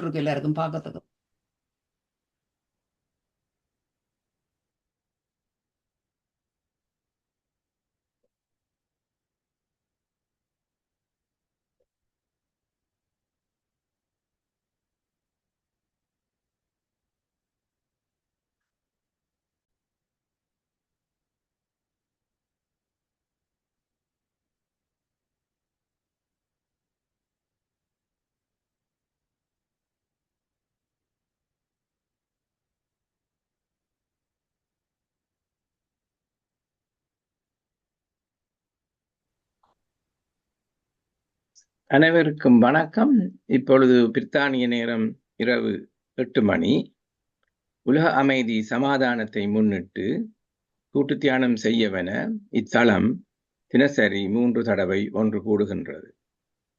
போட்டிருக்கு எல்லாருக்கும் பார்க்கறதுக்கு. அனைவருக்கும் வணக்கம். இப்பொழுது பிரித்தானிய நேரம் இரவு 8 மணி. உலக அமைதி சமாதானத்தை முன்னிட்டு கூட்டு தியானம் செய்யவென இத்தலம் தினசரி 3 தடவை ஒன்று கூடுகின்றது.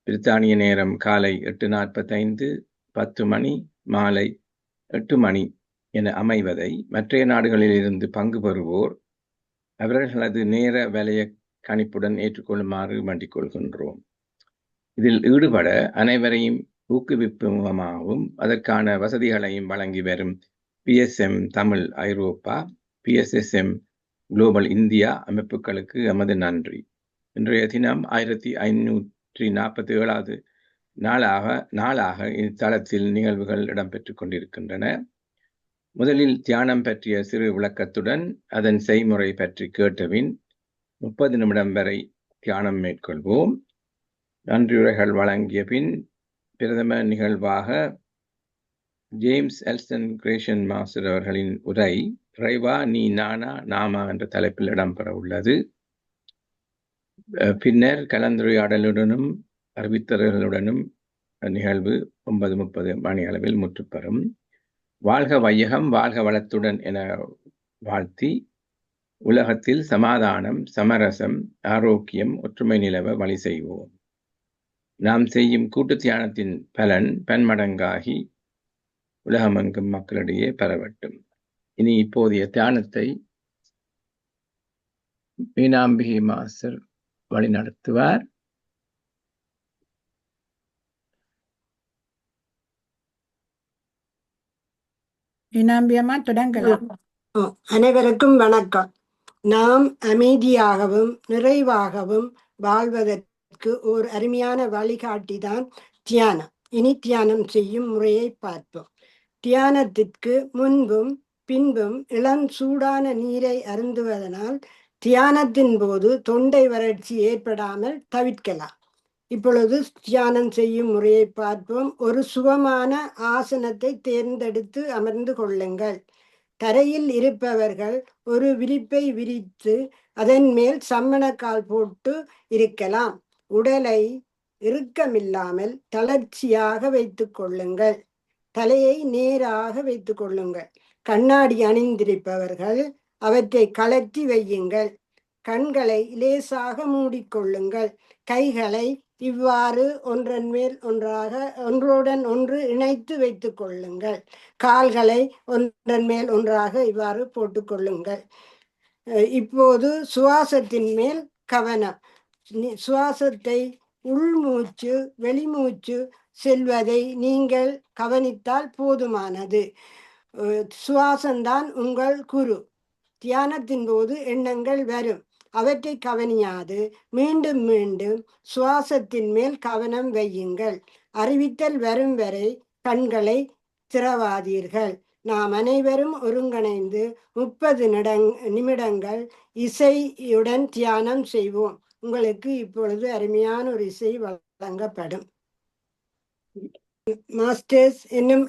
பிரித்தானிய நேரம் காலை 8:45, 10 மணி, மாலை 8 மணி என அமைவதை மற்றைய நாடுகளில் இருந்து பங்கு பெறுவோர் அவர்களது நேர வலய கணிப்புடன் ஏற்றுக்கொள்ளுமாறு வேண்டிக் கொள்கின்றோம். இதில் ஈடுபட அனைவரையும் ஊக்குவிப்பு முகமாகவும் அதற்கான வசதிகளையும் வழங்கி வரும் PSM தமிழ் ஐரோப்பா, PSSM குளோபல் இந்தியா அமைப்புகளுக்கு எமது நன்றி. இன்றைய தினம் 1547வது நாளாக இத்தலத்தில் நிகழ்வுகள் இடம்பெற்றுக் கொண்டிருக்கின்றன. முதலில் தியானம் பற்றிய சிறு விளக்கத்துடன் அதன் செய்முறை பற்றி கேட்டபின் 30 நிமிடம் வரை தியானம் மேற்கொள்வோம். நன்றியுரைகள் வழங்கிய பின் பிரதம நிகழ்வாக ஜேம்ஸ் எல்சன் கிரேஷன் மாஸ்டர் அவர்களின் உரை இறைவா நீ நானா நாமா என்ற தலைப்பில் இடம்பெற உள்ளது. பின்னர் கலந்துரையாடலுடனும் அறிவித்தல்களுடனும் நிகழ்வு 9:30 மணி அளவில் முற்றுப்பெறும். வாழ்க வையகம் வாழ்க வளத்துடன் என வாழ்த்தி உலகத்தில் சமாதானம், சமரசம், ஆரோக்கியம், ஒற்றுமை நிலவ வழி செய்வோம். நாம் செய்யும் கூட்டு தியானத்தின் பலன் பன்மடங்காகி உலகமெங்கும் மக்களிடையே பரவட்டும். இனி இப்போதைய தியானத்தை மீனாம்பிகை மாஸ்டர் வழி நடத்துவார். மீனாம்பியம்மா தொடங்கலாம். அனைவருக்கும் வணக்கம். நாம் அமைதியாகவும் நிறைவாகவும் வாழ்வதற்கு ஒரு அருமையான வழிகாட்டிதான் தியானம். இனி தியானம் செய்யும் முறையை பார்ப்போம். தியானத்திற்கு முன்பும் பின்பும் இளம் சூடான நீரை அருந்துவதனால் தியானத்தின் போது தொண்டை வறட்சி ஏற்படாமல் தவிர்க்கலாம். இப்பொழுது தியானம் செய்யும் முறையை பார்ப்போம். ஒரு சுகமான ஆசனத்தை தேர்ந்தெடுத்து அமர்ந்து கொள்ளுங்கள். தரையில் இருப்பவர்கள் ஒரு விரிப்பை விரித்து அதன் மேல் சம்மணக்கால் போட்டு இருக்கலாம். உடலை இறுக்கமில்லாமல் தளர்ச்சியாக வைத்துக் கொள்ளுங்கள். தலையை நேராக வைத்துக் கொள்ளுங்கள். கண்ணாடி அணிந்திருப்பவர்கள் அவற்றை கழற்றி வையுங்கள். கண்களை லேசாக மூடிக்கொள்ளுங்கள். கைகளை இவ்வாறு ஒன்றுடன் ஒன்று இணைத்து வைத்துக் கொள்ளுங்கள். கால்களை ஒன்றன் மேல் ஒன்றாக இவ்வாறு போட்டுக்கொள்ளுங்கள். இப்போது சுவாசத்தின் மேல் கவனம். சுவாசத்தை உள்மூச்சு வெளிமூச்சு செல்வதை நீங்கள் கவனித்தால் போதுமானது. சுவாசம்தான் உங்கள் குரு. தியானத்தின் போது எண்ணங்கள் வரும், அவற்றை கவனியாது மீண்டும் மீண்டும் சுவாசத்தின் மேல் கவனம் வையுங்கள். அறிவித்தல் வரும் வரை கண்களை திறவாதீர்கள். நாம் அனைவரும் ஒருங்கிணைந்து 30 நிமிடங்கள் இசையுடன் தியானம் செய்வோம். உங்களுக்கு இப்பொழுது அருமையான ஒரு இசை வழங்கப்படும். மாஸ்டர்ஸ், இன்னும்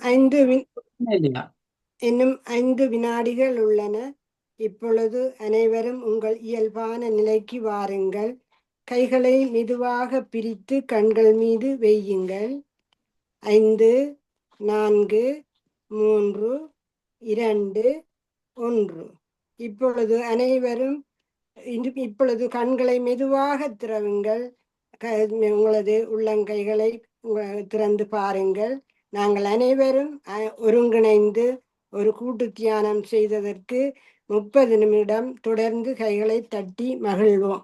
5 வினாடிகள் உள்ளன. இப்பொழுது அனைவரும் உங்கள் இயல்பான நிலைக்கு வாருங்கள். கைகளை மெதுவாக பிரித்து கண்கள் மீது வையுங்கள். 5, 4, 3, 2, 1. இப்பொழுது அனைவரும் இப்பொழுது கண்களை மெதுவாக திறவுங்கள். உங்களது உள்ளங்கைகளை திறந்து பாருங்கள். நாங்கள் அனைவரும் ஒருங்கிணைந்து ஒரு கூட்டு தியானம் செய்ததற்கு 30 நிமிடம் தொடர்ந்து கைகளை தட்டி மகிழ்வோம்.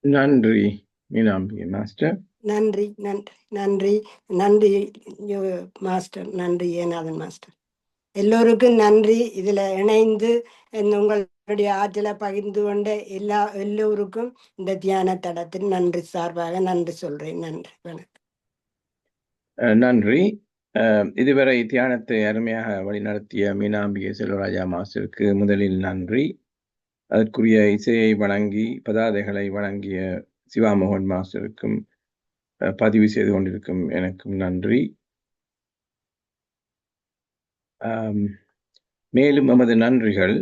நன்றி மீனாம்பிகை மாஸ்டர். நன்றி நன்றி நன்றி நன்றி மாஸ்டர். நன்றி ஏநாதன் மாஸ்டர். எல்லோருக்கும் நன்றி. இதுல இணைந்து உங்களுடைய ஆற்றலை பகிர்ந்து கொண்ட எல்லோருக்கும் இந்த தியான தடத்தில் நன்றி சார்பாக நன்றி சொல்றேன். நன்றி, வணக்கம். நன்றி. இதுவரை தியானத்தை அருமையாக வழிநடத்திய மீனாம்பிகை செல்வராஜா மாஸ்டருக்கு முதலில் நன்றி. அதற்குரிய இசையை வழங்கி பதாதைகளை வழங்கிய சிவாமோகன் மாஸ்டருக்கும் பதிவு செய்து கொண்டிருக்கும் எனக்கும் நன்றி. மேலும் எமது நன்றிகள்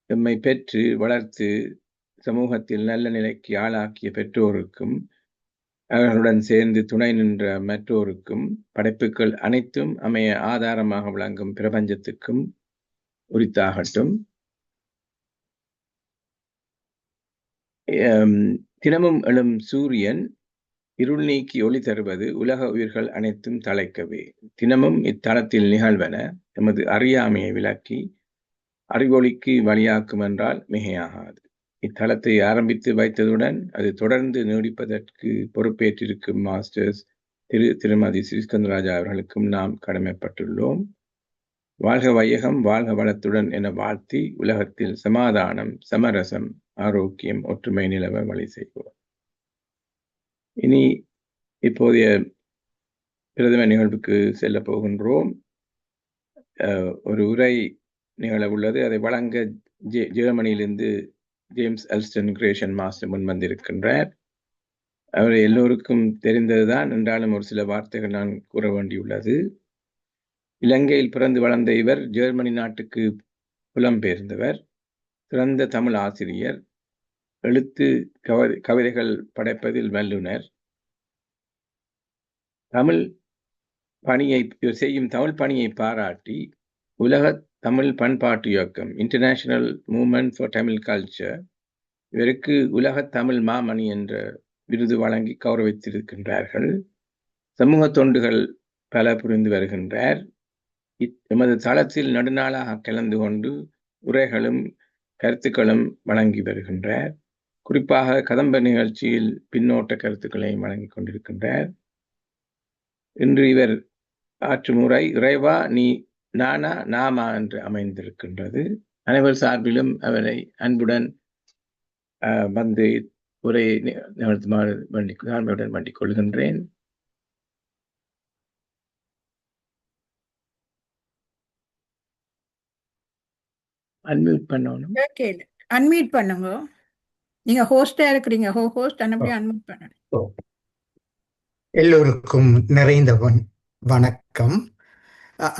எம்மை பெற்று வளர்த்து சமூகத்தில் நல்ல நிலைக்கு ஆளாக்கிய பெற்றோருக்கும் அவர்களுடன் சேர்ந்து துணை நின்ற மற்றோருக்கும் படைப்புகள் அனைத்தும் அமைய ஆதாரமாக விளங்கும் பிரபஞ்சத்துக்கும் உரித்தாகட்டும். தினமும் எழும் சூரியன் இருள் நீக்கி ஒளி தருவது உலக உயிர்கள் அனைத்தும் தழைக்கவே. தினமும் இத்தலத்தில் நிகழ்வன எமது அறியாமையை விளக்கி அறிவொளிக்கு வழியாக்கும் என்றால் மிகையாகாது. இத்தலத்தை ஆரம்பித்து வைத்ததுடன் அது தொடர்ந்து நீடிப்பதற்கு பொறுப்பேற்றிருக்கும் மாஸ்டர்ஸ் திருமதி ஸ்ரீஸ்கந்தராஜா அவர்களுக்கும் நாம் கடமைப்பட்டுள்ளோம். வாழ்க வையகம், வாழ்க வளத்துடன் என வாழ்த்தி உலகத்தில் சமாதானம், சமரசம், ஆரோக்கியம், ஒற்றுமை நிலவ வழி செய்வோம். இனி இப்போதைய பிரதம நிகழ்வுக்கு செல்ல போகின்றோம். ஒரு உரை நிகழ உள்ளது. அதை வழங்க ஜெர்மனியிலிருந்து ஜேம்ஸ் எல்ஸ்டன் கிரேஷன் மாஸ்டர் முன் வந்திருக்கின்றார். அவரை எல்லோருக்கும் தெரிந்ததுதான், என்றாலும் ஒரு சில வார்த்தைகள் நான் கூற வேண்டியுள்ளது. இலங்கையில் பிறந்து வளர்ந்த இவர் ஜெர்மனி நாட்டுக்கு புலம்பெயர்ந்தவர். சிறந்த தமிழ் ஆசிரியர், எழுத்து கவிதைகள் படைப்பதில் வல்லுனர். தமிழ் பணியை பாராட்டி உலக தமிழ் பண்பாட்டு இயக்கம் international movement for Tamil culture இவருக்கு உலக தமிழ் மாமணி என்ற விருது வழங்கி கௌரவித்திருக்கின்றார்கள். சமூக தொண்டுகள் பல புரிந்து வருகின்றார். எமது தளத்தில் நடுநாளாக கலந்து கொண்டு உரைகளும் கருத்துக்களும் வழங்கி வருகின்றார். குறிப்பாக கதம்ப நிகழ்ச்சியில் பின்னோட்ட கருத்துக்களை வழங்கி கொண்டிருக்கின்றார். இன்று இவர் ஆற்றும் உரை இறைவா நீ நானா நாமா என்று அமைந்திருக்கின்றது. அனைவர் சார்பிலும் அவரை அன்புடன் வந்து உரையை நிகழ்த்துமாறு வேண்டிக் கொள்கின்றேன். அன்மியூட் பண்ணணும். அன்மியூட் பண்ணுங்க. நீங்க ஹோஸ்டா இருக்கிறீங்க. ஹோஸ்ட் அன்மியூட் பண்ணணும். எல்லோருக்கும் நிறைந்த வணக்கம்.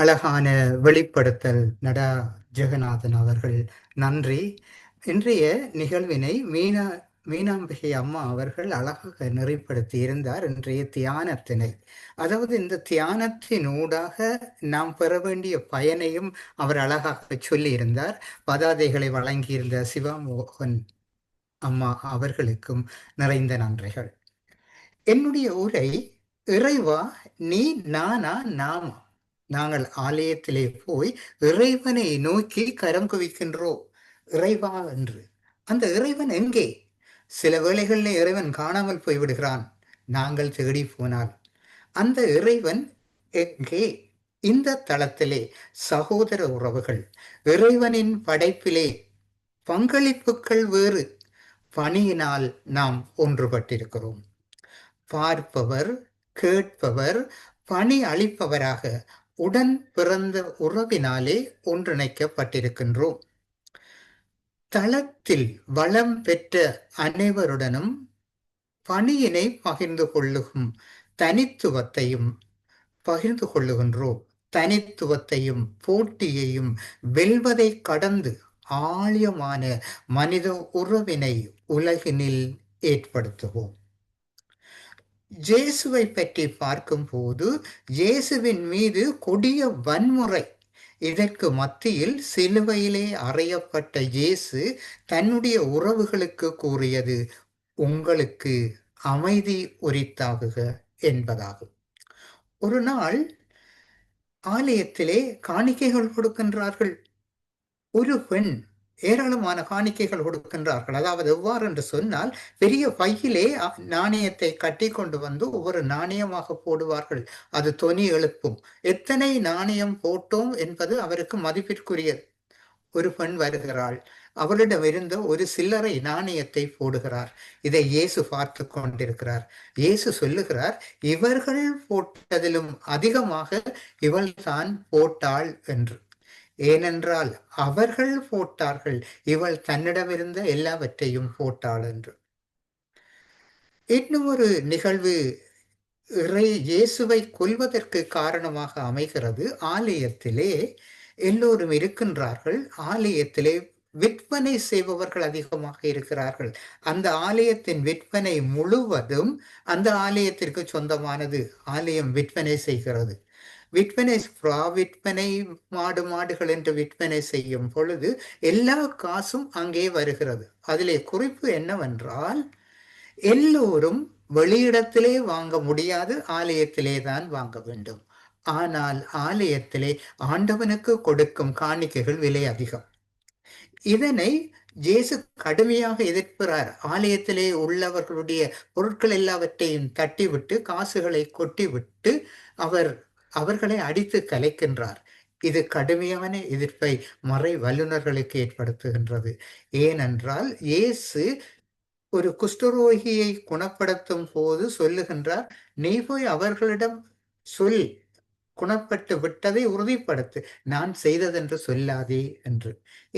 அழகான வெளிப்படுத்தல் நடா ஜெகநாதன் அவர்கள், நன்றி. இன்றைய நிகழ்வினை மீனாம்பிகை அம்மா அவர்கள் அழகாக நெறிப்படுத்தி இருந்தார். இன்றைய தியானத்தினை, அதாவது இந்த தியானத்தின் ஊடாக நாம் பெற வேண்டிய பயனையும் அவர் அழகாக சொல்லி இருந்தார். பதாதைகளை வழங்கியிருந்த சிவாமோகன் அம்மா அவர்களுக்கும் நிறைந்த நன்றிகள். என்னுடைய உரை இறைவா நீ நானா நாமா. நாங்கள் ஆலயத்திலே போய் இறைவனை நோக்கி கரம் குவிக்கின்றோம், இறைவா என்று. அந்த இறைவன் எங்கே? சில வேளைகளில் இறைவன் காணாமல் போய்விடுகிறான் நாங்கள் தேடி போனால். அந்த இறைவன் எங்கே? இந்த தளத்திலே சகோதர உறவுகள், இறைவனின் படைப்பிலே பங்களிப்புகள் வேறு, பணியினால் நாம் ஒன்றுபட்டிருக்கிறோம். பார்ப்பவர், கேட்பவர், பணி அளிப்பவராக உடன் பிறந்த உறவினாலே ஒன்றிணைக்கப்பட்டிருக்கின்றோம். தளத்தில் வளம் பெற்ற அனைவருடனும் பணியினை பகிர்ந்து கொள்ளும் தனித்துவத்தையும் பகிர்ந்து கொள்ளுகின்றோம். தனித்துவத்தையும் போட்டியையும் வெல்வதை கடந்து ஆழமான மனித உறவினை உலகினில் ஏற்படுத்துவோம். இயேசுவை பற்றி பார்க்கும் போது இயேசுவின் மீது கொடிய வன்முறை, இதற்கு மத்தியில் சிலுவையிலே அறையப்பட்ட இயேசு தன்னுடைய உறவுகளுக்கு கூறியது உங்களுக்கு அமைதி உரித்தாகுக என்பதாகும். ஒரு நாள் ஆலயத்திலே காணிக்கைகள் கொடுக்கின்றார்கள். ஒரு பெண் ஏராளமான காணிக்கைகள் கொடுக்கின்றார்கள். அதாவது எவ்வாறு என்று சொன்னால், பெரிய பையிலே நாணயத்தை கட்டி கொண்டு வந்து ஒவ்வொரு நாணயமாக போடுவார்கள். அது தொனி எழுப்பும். எத்தனை நாணயம் போட்டோம் என்பது அவருக்கு மதிப்பிற்குரியது. ஒரு பெண் வருகிறாள், அவளிடம் இருந்த ஒரு சில்லறை நாணயத்தை போடுகிறார். இதை இயேசு பார்த்து கொண்டிருக்கிறார். இயேசு சொல்லுகிறார், இவர்கள் போட்டதிலும் அதிகமாக இவள் தான் போட்டாள் என்று. ஏனென்றால் அவர்கள் போட்டார்கள், இவள் தன்னிடமிருந்த எல்லாவற்றையும் போட்டாள் என்று. இன்னும் ஒரு நிகழ்வு இயேசுவை கொல்வதற்கு காரணமாக அமைகிறது. ஆலயத்திலே எல்லோரும் இருக்கின்றார்கள். ஆலயத்திலே விற்பனை செய்பவர்கள் அதிகமாக இருக்கிறார்கள். அந்த ஆலயத்தின் விற்பனை முழுவதும் அந்த ஆலயத்திற்கு சொந்தமானது. ஆலயம் விற்பனை செய்கிறது. விற்பனை மாடுகள் என்று விற்பனை செய்யும் பொழுது எல்லா காசும் அங்கே வருகிறது. அதிலே குறிப்பு என்னவென்றால், எல்லோரும் வெளியிடத்திலே வாங்க முடியாது, ஆலயத்திலே தான் வாங்க வேண்டும். ஆனால் ஆலயத்திலே ஆண்டவனுக்கு கொடுக்கும் காணிக்கைகள் விலை அதிகம். இதனை இயேசு கடுமையாக எதிர்க்கிறார். ஆலயத்திலே உள்ளவர்களுடைய பொருட்கள் எல்லாவற்றையும் தட்டிவிட்டு காசுகளை கொட்டிவிட்டு அவர்களை அடித்து கலைக்கின்றார். இது கடுமையான எதிர்ப்பை மறை வல்லுநர்களுக்கு ஏற்படுத்துகின்றது. ஏனென்றால் இயேசு ஒரு குஷ்டரோகியை குணப்படுத்தும் போது சொல்லுகின்றார், நீ போய் அவர்களிடம் சொல், குணப்பட்டு விட்டதை உறுதிப்படுத்து, நான் செய்ததென்று சொல்லாதே என்று.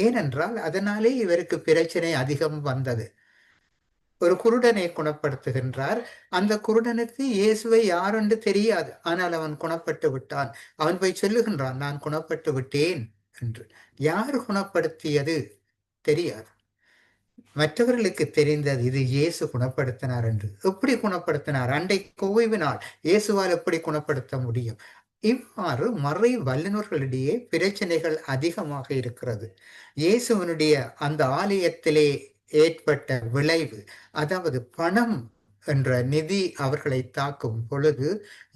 ஏனென்றால் அதனாலே இவருக்கு பிரச்சனை அதிகம் வந்தது. ஒரு குருடனை குணப்படுத்துகின்றார். அந்த குருடனுக்கு இயேசுவை யாரென்று தெரியாது. ஆனால் அவன் குணப்பட்டு விட்டான். அவன் போய் சொல்லுகின்றான், நான் குணப்பட்டு விட்டேன் என்று. யார் குணப்படுத்தியது தெரியாது. மற்றவர்களுக்கு தெரிந்தது இது இயேசு குணப்படுத்தினார் என்று. எப்படி குணப்படுத்தினார்? அன்றைக்கு ஓய்வினால் இயேசுவால் எப்படி குணப்படுத்த முடியும்? இவ்வாறு மறை வல்லுநர்களிடையே பிரச்சனைகள் அதிகமாக இருக்கிறது. இயேசுவனுடைய அந்த ஆலயத்திலே ஏற்பட்ட விளைவு, அதாவது பணம் என்ற நிதி அவர்களை தாக்கும் பொழுது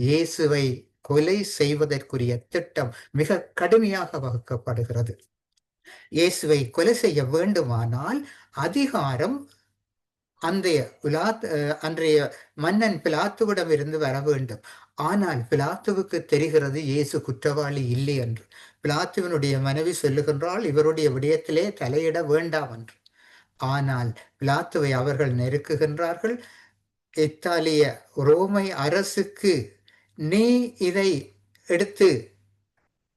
இயேசுவை கொலை செய்வதற்குரிய திட்டம் மிக கடுமையாக வகுக்கப்படுகிறது. இயேசுவை கொலை செய்ய வேண்டுமானால் அதிகாரம் அன்றைய மன்னன் பிலாத்துவிடம் இருந்து வர வேண்டும். ஆனால் பிலாத்துவுக்கு தெரிகிறது இயேசு குற்றவாளி இல்லை என்று. பிலாத்துவினுடைய மனைவி சொல்லுகின்றால், இவருடைய விடயத்திலே தலையிட வேண்டாம் என்று. ஆனால் பிலாத்துவை அவர்கள் நெருக்குகின்றார்கள். இத்தாலிய ரோமை அரசுக்கு நீ இதை எடுத்து,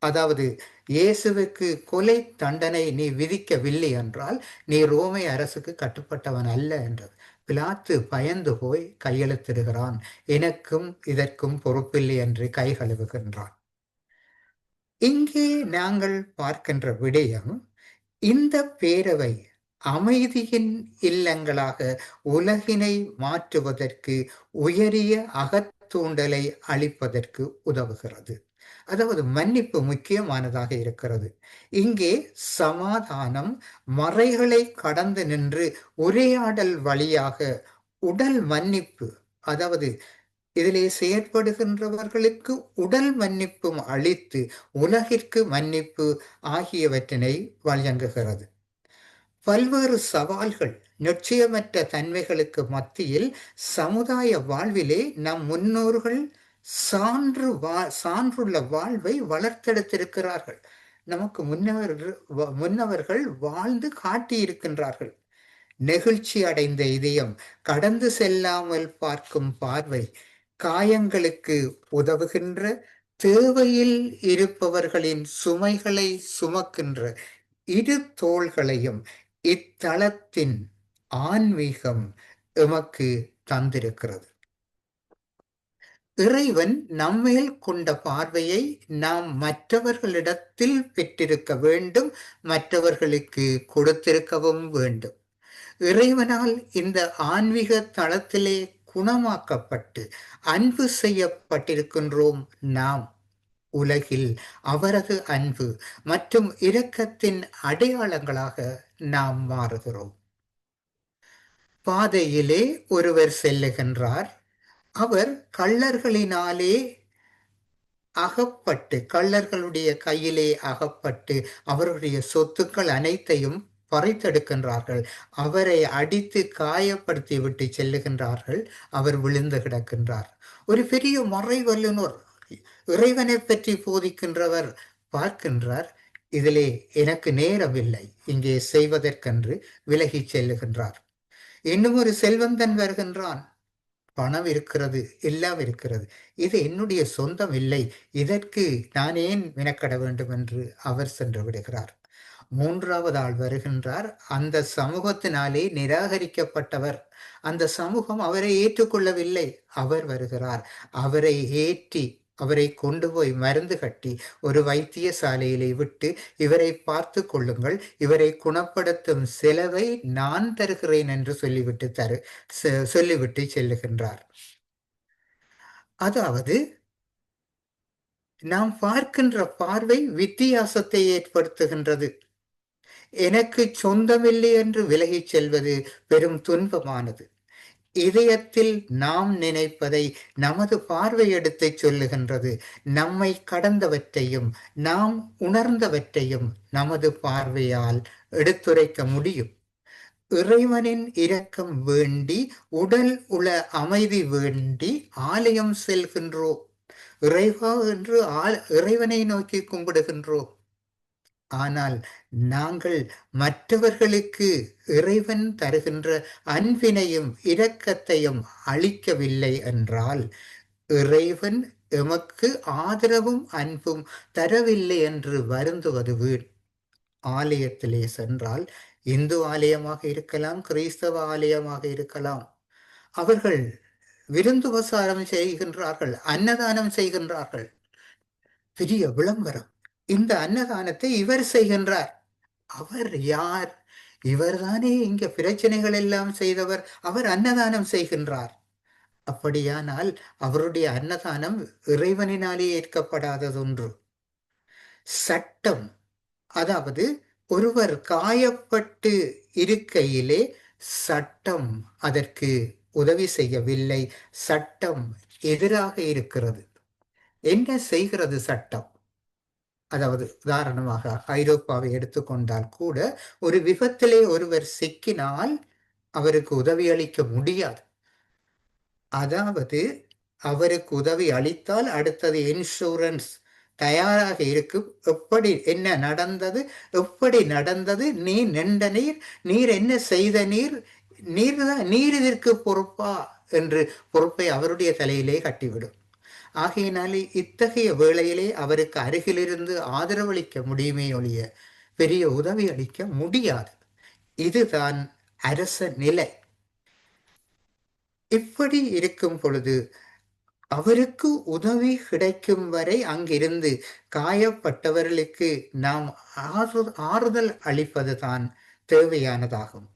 அதாவது இயேசுவுக்கு கொலை தண்டனை நீ விதிக்கவில்லை என்றால் நீ ரோமை அரசுக்கு கட்டுப்பட்டவன் அல்ல என்றது. பிலாத்து பயந்து போய் கையெழுத்திடுகிறான். எனக்கும் இதற்கும் பொறுப்பில்லை என்று கை கழுவுகின்றான். இங்கே நாங்கள் பார்க்கின்ற விடயம், இந்த பேரவை அமைதியின் இல்லங்களாக உலகினை மாற்றுவதற்கு, உயரிய அகத்தூண்டலை அளிப்பதற்கு உதவுகிறது. அதாவது மன்னிப்பு முக்கியமானதாக இருக்கிறது. இங்கே சமாதானம் மறைகளை கடந்து நின்று உரையாடல் வழியாக உடல் மன்னிப்பு, அதாவது இதிலே செயற்படுகின்றவர்களுக்கு உடல் மன்னிப்பும் அளித்து உலகிற்கு மன்னிப்பு ஆகியவற்றினை வழங்குகிறது. பல்வேறு சவால்கள், நிச்சயமற்ற தன்மைகளுக்கு மத்தியில் சமுதாய வாழ்விலே நம் முன்னோர்கள் சான்றுள்ள வாழ்வை வளர்த்தெடுத்திருக்கிறார்கள். நமக்கு முன்னவர்கள் வாழ்ந்து காட்டியிருக்கின்றார்கள். நெகிழ்ச்சி அடைந்த இதயம், கடந்து செல்லாமல் பார்க்கும் பார்வை, காயங்களுக்கு உதவுகின்ற, தேவையில் இருப்பவர்களின் சுமைகளை சுமக்கின்ற இரு தோள்களையும் இத்தலத்தின் ஆன்மீகம் எமக்கு தந்திருக்கிறது. இறைவன் நம்மேல் கொண்ட பார்வையை நாம் மற்றவர்களிடத்தில் பெற்றிருக்க வேண்டும், மற்றவர்களுக்கு கொடுத்திருக்கவும் வேண்டும். இறைவனால் இந்த ஆன்மீக தளத்திலே குணமாக்கப்பட்டு அன்பு செய்யப்பட்டிருக்கின்றோம். நாம் உலகில் அவரது அன்பு மற்றும் இரக்கத்தின் அடையாளங்களாக நாம் மாறுகிறோம். பாதையிலே ஒருவர் செல்லுகின்றார். அவர் கள்ளர்களினாலே அகப்பட்டு, கள்ளர்களுடைய கையிலே அகப்பட்டு அவருடைய சொத்துக்கள் அனைத்தையும் பறித்தெடுக்கின்றார்கள். அவரை அடித்து காயப்படுத்தி விட்டு செல்லுகின்றார்கள். அவர் விழுந்து கிடக்கின்றார். ஒரு பெரிய மறை வல்லுனர், இறைவனை பற்றி போதிக்கின்றவர் பார்க்கின்றார், இதிலே எனக்கு நேரமில்லை, இங்கே செய்வதற்கென்று விலகி செல்லுகின்றார். இன்னும் ஒரு செல்வந்தன் வருகின்றான். பணம் இருக்கிறது, எல்லாம் இருக்கிறது, இது என்னுடைய சொந்தம் இல்லை, இதற்கு நான் ஏன் மெனக்கட வேண்டும் என்று அவர் சென்று விடுகிறார். மூன்றாவது ஆள் வருகின்றார். அந்த சமூகத்தினாலே நிராகரிக்கப்பட்டவர். அந்த சமூகம் அவரை ஏற்றுக்கொள்ளவில்லை. அவர் வருகிறார். அவரை ஏற்றி அவரை கொண்டு போய் மருந்து கட்டி ஒரு வைத்தியசாலையிலே விட்டு, இவரை பார்த்து கொள்ளுங்கள், இவரை குணப்படுத்தும் செலவை நான் தருகிறேன் என்று சொல்லிவிட்டு செல்லுகின்றார். அதாவது நாம் பார்க்கின்ற பார்வை வித்தியாசத்தை ஏற்படுத்துகின்றது. எனக்கு சொந்தமில்லை என்று விலகிச் செல்வது பெரும் துன்பமானது. இதயத்தில் நாம் நினைப்பதை நமது பார்வை எடுத்து சொல்லுகின்றது. நம்மை கடந்தவற்றையும் நாம் உணர்ந்தவற்றையும் நமது பார்வையால் எடுத்துரைக்க முடியும். இறைவனின் இரக்கம் வேண்டி, உடல் உள அமைதி வேண்டி ஆலயம் செல்கின்றோம். இறைவா என்று இறைவனை நோக்கி கும்பிடுகின்றோம். ஆனால் நாங்கள் மற்றவர்களுக்கு இறைவன் தருகின்ற அன்பினையும் இரக்கத்தையும் அளிக்கவில்லை என்றால், இறைவன் எமக்கு ஆதரவும் அன்பும் தரவில்லை என்று வருந்துவது வீண். ஆலயத்திலே சென்றால், இந்து ஆலயமாக இருக்கலாம், கிறிஸ்தவ ஆலயமாக இருக்கலாம், அவர்கள் விருந்துபசாரம் செய்கின்றார்கள், அன்னதானம் செய்கின்றார்கள். பெரிய விளம்பரம், இந்த அன்னதானத்தை இவர் செய்கின்றார். அவர் யார்? இவர்தானே இங்க பிரச்சனைகள் எல்லாம் செய்தவர். அவர் அன்னதானம் செய்கின்றார். அப்படியானால் அவருடைய அன்னதானம் இறைவனினாலே ஏற்கப்படாததொன்று. சட்டம், அதாவது ஒருவர் காயப்பட்டு இருக்கையிலே சட்டம் அதற்கு உதவி செய்யவில்லை. சட்டம் எதிராக இருக்கிறது. என்ன செய்கிறது சட்டம்? அதாவது உதாரணமாக ஐரோப்பாவை எடுத்துக்கொண்டால் கூட, ஒரு விபத்திலே ஒருவர் சிக்கினால் அவருக்கு உதவி அளிக்க முடியாது. அதாவது அவருக்கு உதவி அளித்தால் அடுத்தது இன்சூரன்ஸ் தயாராக இருக்கும். என்ன நடந்தது, எப்படி நடந்தது, நீ நின்ற நீர் என்ன செய்த நீர் இதற்கு பொறுப்பா என்று பொறுப்பை அவருடைய தலையிலே கட்டிவிடும். ஆகையினாலே இத்தகைய வேளையிலே அவருக்கு அருகிலிருந்து ஆதரவளிக்க முடியுமே ஒழிய பெரிய உதவி அளிக்க முடியாது. இதுதான் அரச நிலை. இப்படி இருக்கும் பொழுது அவருக்கு உதவி கிடைக்கும் வரை அங்கிருந்து காயப்பட்டவர்களுக்கு நாம் ஆறுதல் அளிப்பதுதான் தேவையானதாகும்.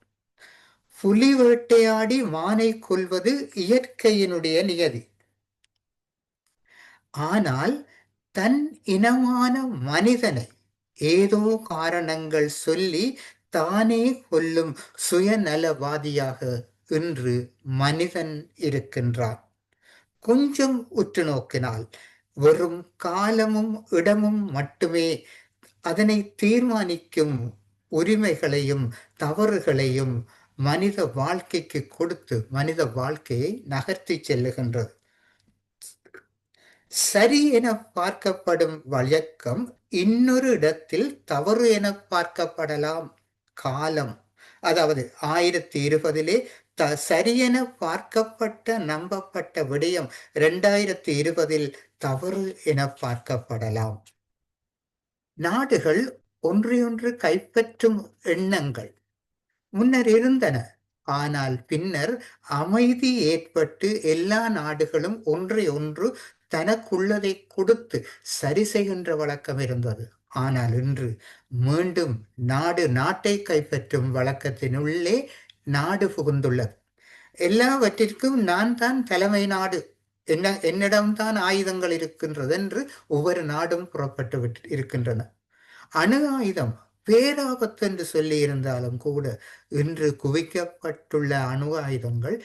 புலி வேட்டையாடி மானை கொல்வது இயற்கையினுடைய நியதி. ஆனால் தன் இனமான மனிதனை ஏதோ காரணங்கள் சொல்லி தானே கொல்லும் சுயநலவாதியாக இன்று மனிதன் இருக்கின்றான். கொஞ்சம் உற்று நோக்கினால் வெறும் காலமும் இடமும் மட்டுமே அதனை தீர்மானிக்கும் உரிமைகளையும் தவறுகளையும் மனித வாழ்க்கைக்கு கொடுத்து மனித வாழ்க்கையை நகர்த்தி செல்லுகின்றது. சரி என பார்க்கப்படும் வழக்கம் இன்னொரு இடத்தில் தவறு என பார்க்கப்படலாம். காலம், அதாவது 1020 சரியென பார்க்கப்பட்ட நம்பப்பட்ட விடயம் 2020 தவறு என பார்க்கப்படலாம். நாடுகள் ஒன்றையொன்று கைப்பற்றும் எண்ணங்கள் முன்னர் இருந்தன. ஆனால் பின்னர் அமைதி ஏற்பட்டு எல்லா நாடுகளும் ஒன்றை ஒன்று தனக்குள்ளதை கொடுத்து சரி செய்கின்ற வழக்கம் இருந்தது. ஆனால் இன்று மீண்டும் நாட்டை கைப்பற்றும் வழக்கத்தினுள்ளே நாடு புகுந்துள்ளது. எல்லாவற்றிற்கும் நான் தான் தலைமை நாடு, என்னிடம்தான் ஆயுதங்கள் இருக்கின்றது என்று ஒவ்வொரு நாடும் புறப்பட்டு இருக்கின்றன. அணு ஆயுதம் பேராபத்து என்று சொல்லி இருந்தாலும் கூட இன்று குவிக்கப்பட்டுள்ள அணு ஆயுதங்கள்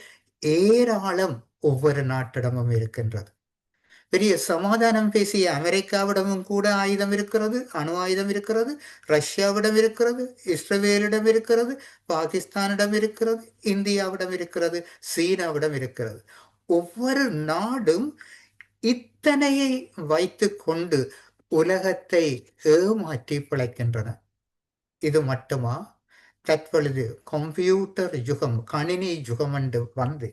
ஏராளம் ஒவ்வொரு நாட்டிடமும் இருக்கின்றது. பெரிய சமாதானம் பேசிய அமெரிக்காவிடமும் கூட ஆயுதம் இருக்கிறது, அணு ஆயுதம் இருக்கிறது, ரஷ்யாவிடம் இருக்கிறது, இஸ்ரேலிடம் இருக்கிறது, பாகிஸ்தானிடம் இருக்கிறது, இந்தியாவிடம் இருக்கிறது, சீனாவிடம் இருக்கிறது. ஒவ்வொரு நாடும் இத்தனையை வைத்து கொண்டு உலகத்தை ஏமாற்றி பிழைக்கின்றன. இது மட்டுமா? தற்பொழுது கம்ப்யூட்டர் யுகம், கணினி யுகம் என்று வந்து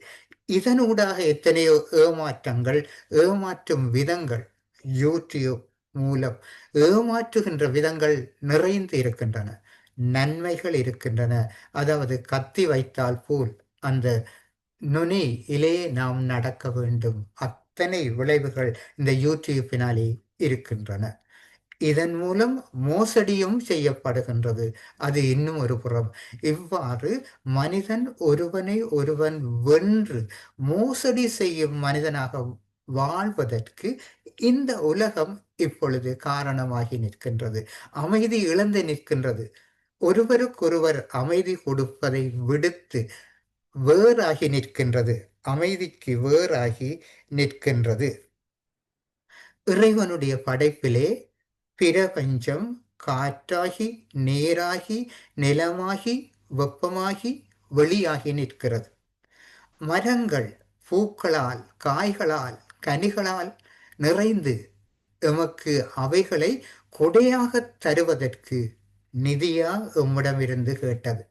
இதனூடாக எத்தனையோ ஏமாற்றங்கள், ஏமாற்றும் விதங்கள் யூடியூப் மூலம் ஏமாற்றுகின்ற விதங்கள் நிறைந்து இருக்கின்றன. நன்மைகள் இருக்கின்றன. அதாவது கத்தி வைத்தால் போல் அந்த நுனி இலே நாம் நடக்க வேண்டும். அத்தனை விளைவுகள் இந்த யூடியூப்பினாலே இருக்கின்றன. இதன் மூலம் மோசடியும் செய்யப்படுகின்றது. அது இன்னும் ஒரு புறம். இவ்வாறு மனிதன் ஒருவனை ஒருவன் வென்று மோசடி செய்யும் மனிதனாக வாழ்வதற்கு இந்த உலகம் இப்பொழுது காரணமாகி நிற்கின்றது. அமைதி இழந்து நிற்கின்றது. ஒருவருக்கொருவர் அமைதி கொடுப்பதை விடுத்து வேறாகி நிற்கின்றது. அமைதிக்கு வேறாகி நிற்கின்றது. இறைவனுடைய படைப்பிலே பிரபஞ்சம் காற்றாகி, நீராகி, நிலமாகி, வெப்பமாகி, வெளியாகி நிற்கிறது. மரங்கள் பூக்களால், காய்களால், கனிகளால் நிறைந்து எமக்கு அவைகளை கொடையாக தருவதற்கு நிதியா எம்மிடமிருந்து கேட்டது.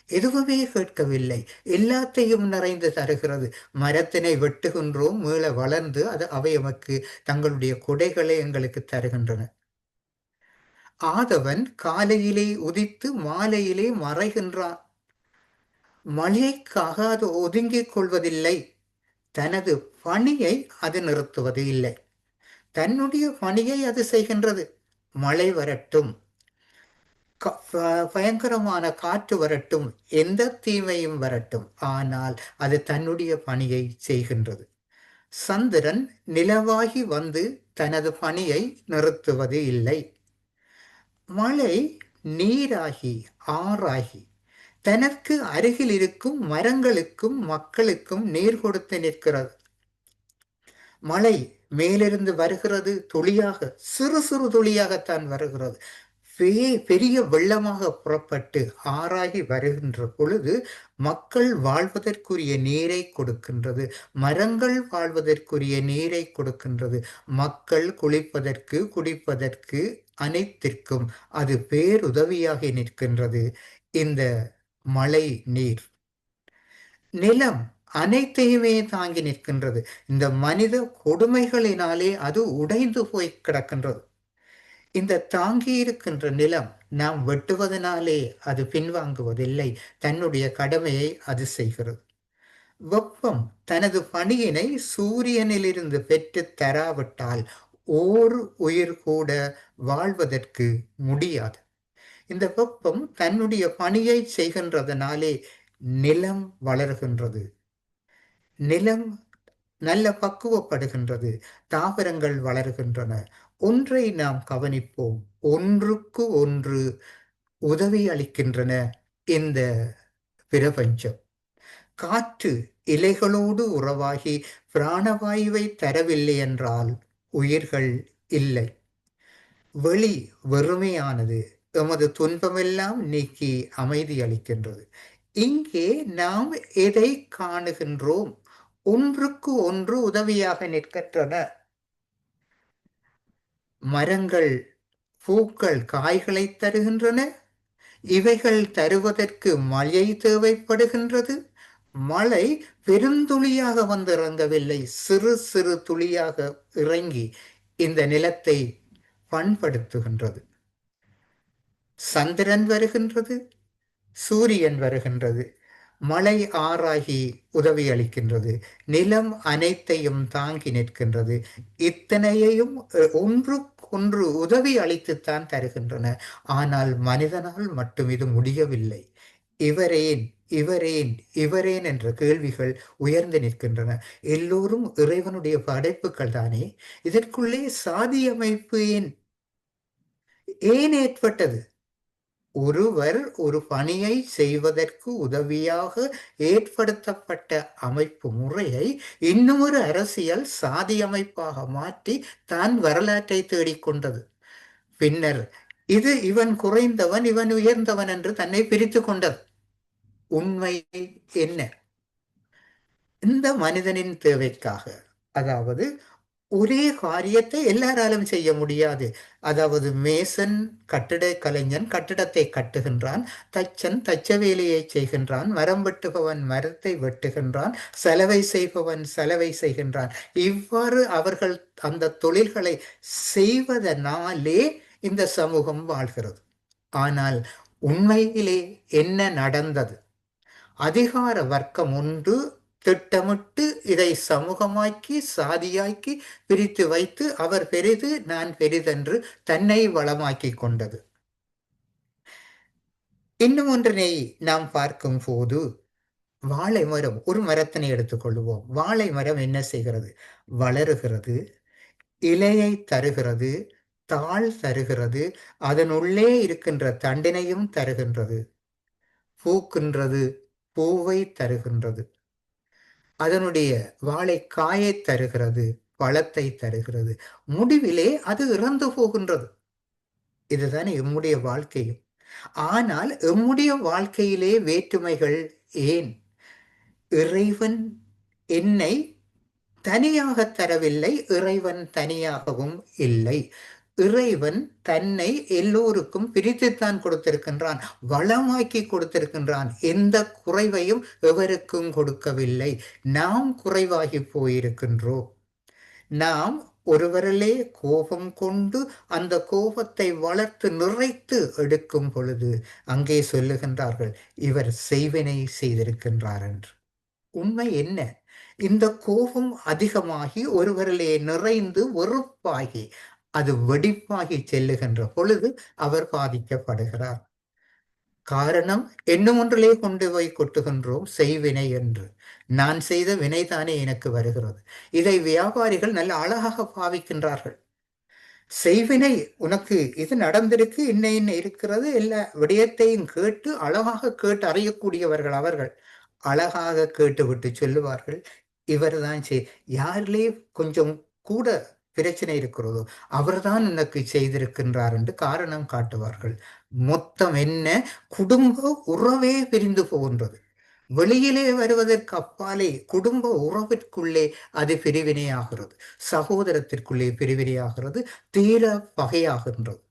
எதுவுமே கேட்கவில்லை. எல்லாத்தையும் நிறைந்து தருகிறது. மரத்தினை வெட்டுகின்றோம், மீள வளர்ந்து அவை எமக்கு தங்களுடைய கொடைகளை எங்களுக்கு தருகின்றன. ஆதவன் காலையிலே உதித்து மாலையிலே மறைகின்றான். மழைக்காக அது ஒதுங்கிக் கொள்வதில்லை. தனது பணியை அது நிறுத்துவது இல்லை. தன்னுடைய பணியை அது செய்கின்றது. மழை வரட்டும், பயங்கரமான காற்று வரட்டும், எந்த தீமையும் வரட்டும், ஆனால் அது தன்னுடைய பணியை செய்கின்றது. சந்திரன் நிலவாகி வந்து தனது பணியை நிறுத்துவது இல்லை. மழை நீராகி, ஆறாகி தனக்கு அருகில் இருக்கும் மரங்களுக்கும் மக்களுக்கும் நீர் கொடுத்து நிற்கிறது. மழை மேலிருந்து வருகிறது துளியாக, சிறு சிறு துளியாகத்தான் வருகிறது. பெரிய வெள்ளமாக புறப்பட்டு ஆறாகி வருகின்ற பொழுது மக்கள் வாழ்வதற்குரிய நீரை கொடுக்கின்றது. மரங்கள் வாழ்வதற்குரிய நீரை கொடுக்கின்றது. மக்கள் குளிப்பதற்கு, குடிப்பதற்கு, அனைத்திற்கும் அது பேருதவியாக நிற்கின்றது. இந்த மழை நீர், நிலம் அனைத்தையுமே தாங்கி நிற்கின்றது. இந்த மனித கொடுமைகளினாலே அது உடைந்து போய் கிடக்கின்றது. இந்த தாங்கி இருக்கின்ற நிலம் நாம் வெட்டுவதனாலே அது பின்வாங்குவதில்லை. தன்னுடைய கடமையை அது செய்கிறது. வெப்பம் தனது பணியினை சூரியனிலிருந்து பெற்று தராவிட்டால் ஓர் உயிர் கூட வாழ்வதற்கு முடியாது. இந்த வெப்பம் தன்னுடைய பணியை செய்கின்றதனாலே நிலம் வளர்கின்றது. நிலம் நல்ல பக்குவப்படுகின்றது. தாவரங்கள் வளர்கின்றன. ஒன்றை நாம் கவனிப்போம். ஒன்றுக்கு ஒன்று உதவி அளிக்கின்றன இந்த பிரபஞ்சம். காற்று இலைகளோடு உறவாகி பிராணவாயுவை தரவில்லை என்றால் உயிர்கள் இல்லை. வெளி வெறுமையானது. எமது துன்பமெல்லாம் நீக்கி அமைதி அளிக்கின்றது. இங்கே நாம் எதை காணுகின்றோம்? ஒன்றுக்கு ஒன்று உதவியாக நிற்கின்றன. மரங்கள் பூக்கள் காய்களை தருகின்றன. இவைகள் தருவதற்கு மழை தேவைப்படுகின்றது. மழை பெருந்துளியாக வந்து இறங்கவில்லை, சிறு சிறு துளியாக இறங்கி இந்த நிலத்தை பண்படுத்துகின்றது. சந்திரன் வருகின்றது, சூரியன் வருகின்றது, மழை ஆறாகி உதவி அளிக்கின்றது. நிலம் அனைத்தையும் தாங்கி நிற்கின்றது. இத்தனையையும் ஒன்றுக்கொன்று உதவி அளித்துத்தான் தருகின்றன. ஆனால் மனிதனால் மட்டும் இது முடியவில்லை. இவரேன் இவரேன் இவரேன் என்ற கேள்விகள் உயர்ந்து நிற்கின்றன. எல்லோரும் இறைவனுடைய படைப்புகள் தானே. இதற்குள்ளே சாதி அமைப்பு ஏன் ஏற்பட்டது? ஒருவர் ஒரு பணியை செய்வதற்கு உதவியாக ஏற்படுத்தப்பட்ட அமைப்பு முறையை இன்னொரு அரசியல் சாதி அமைப்பாக மாற்றி தான் வரலாற்றை தேடிக்கொண்டது. பின்னர் இது இவன் குறைந்தவன் இவன் உயர்ந்தவன் என்று தன்னை பிரித்து கொண்டது. உண்மை என்ன? இந்த மனிதனின் தேவைக்காக, அதாவது ஒரே காரியத்தை எல்லாராலும் செய்ய முடியாது. அதாவது மேசன் கட்டிட கலைஞன் கட்டிடத்தை கட்டுகின்றான், தச்சன் தச்ச வேலையை செய்கின்றான், மரம் வெட்டுபவன் மரத்தை வெட்டுகின்றான், சலவை செய்பவன் சலவை செய்கின்றான். இவ்வாறு அவர்கள் அந்த தொழில்களை செய்வதனாலே இந்த சமூகம் வாழ்கிறது. ஆனால் உண்மையிலே என்ன நடந்தது? அதிகார வர்க்கம் ஒன்று திட்டமிட்டு இதை சமூகமாக்கி சாதியாக்கி பிரித்து வைத்து அவர் பெரிது நான் பெரிதென்று தன்னை வளமாக்கி கொண்டது. இன்னும் ஒன்றினை நாம் பார்க்கும் போது, வாழை மரம், ஒரு மரத்தினை எடுத்துக்கொள்வோம். வாழை மரம் என்ன செய்கிறது? வளருகிறது, இலையை தருகிறது, தாள் தருகிறது, அதனுள்ளே இருக்கின்ற தண்டினையும் தருகின்றது, பூக்கின்றது, பூவை தருகின்றது, அதனுடைய வாழைக்காயை தருகிறது, பழத்தை தருகிறது, முடிவிலே அது இறந்து போகின்றது. இதுதான் எம்முடைய வாழ்க்கையும். ஆனால் எம்முடைய வாழ்க்கையிலே வேற்றுமைகள் ஏன்? இறைவன் என்னை தனியாக தரவில்லை, இறைவன் தனியாகவும் இல்லை. இறைவன் தன்னை எல்லோருக்கும் பிரித்துத்தான் கொடுத்திருக்கின்றான், வளமாக்கி கொடுத்திருக்கின்றான். எந்த குறைவையும் எவருக்கும் கொடுக்கவில்லை. நாம் குறைவாகி போயிருக்கின்றோம். நாம் ஒருவரிலே கோபம் கொண்டு அந்த கோபத்தை வளர்த்து நிறைத்து எடுக்கும் பொழுது அங்கே சொல்லுகின்றார்கள், இவர் செய்வினை செய்திருக்கின்றார் என்று. உண்மை என்ன? இந்த கோபம் அதிகமாகி ஒருவரிலே நிறைந்து வெறுப்பாகி அது வெடிப்பாகி செல்லுகின்ற பொழுது அவர் பாதிக்கப்படுகிறார். காரணம் இன்னும் ஒன்றிலே கொண்டு போய் கொட்டுகின்றோம், செய்வினை என்று. நான் செய்த வினைதானே எனக்கு வருகிறது. இதை வியாபாரிகள் நல்ல அழகாக பாவிக்கின்றார்கள். செய்வினை, உனக்கு இது நடந்திருக்கு, இன்ன இருக்கிறது, எல்லா விடயத்தையும் கேட்டு அழகாக கேட்டு அறியக்கூடியவர்கள் அவர்கள். அழகாக கேட்டுவிட்டு சொல்லுவார்கள், இவர்தான் யாரிலே கொஞ்சம் கூட பிரச்சனை இருக்கிறதோ அவர்தான் எனக்கு செய்திருக்கின்றார் என்று காரணம் காட்டுவார்கள். மொத்தம் என்ன? குடும்ப உறவே பிரிந்து போகின்றது. வெளியிலே வருவதற்கு அப்பாலே குடும்ப உறவிற்குள்ளே அது பிரிவினையாகிறது, சகோதரத்திற்குள்ளே பிரிவினையாகிறது, தீர பகையாகின்றது.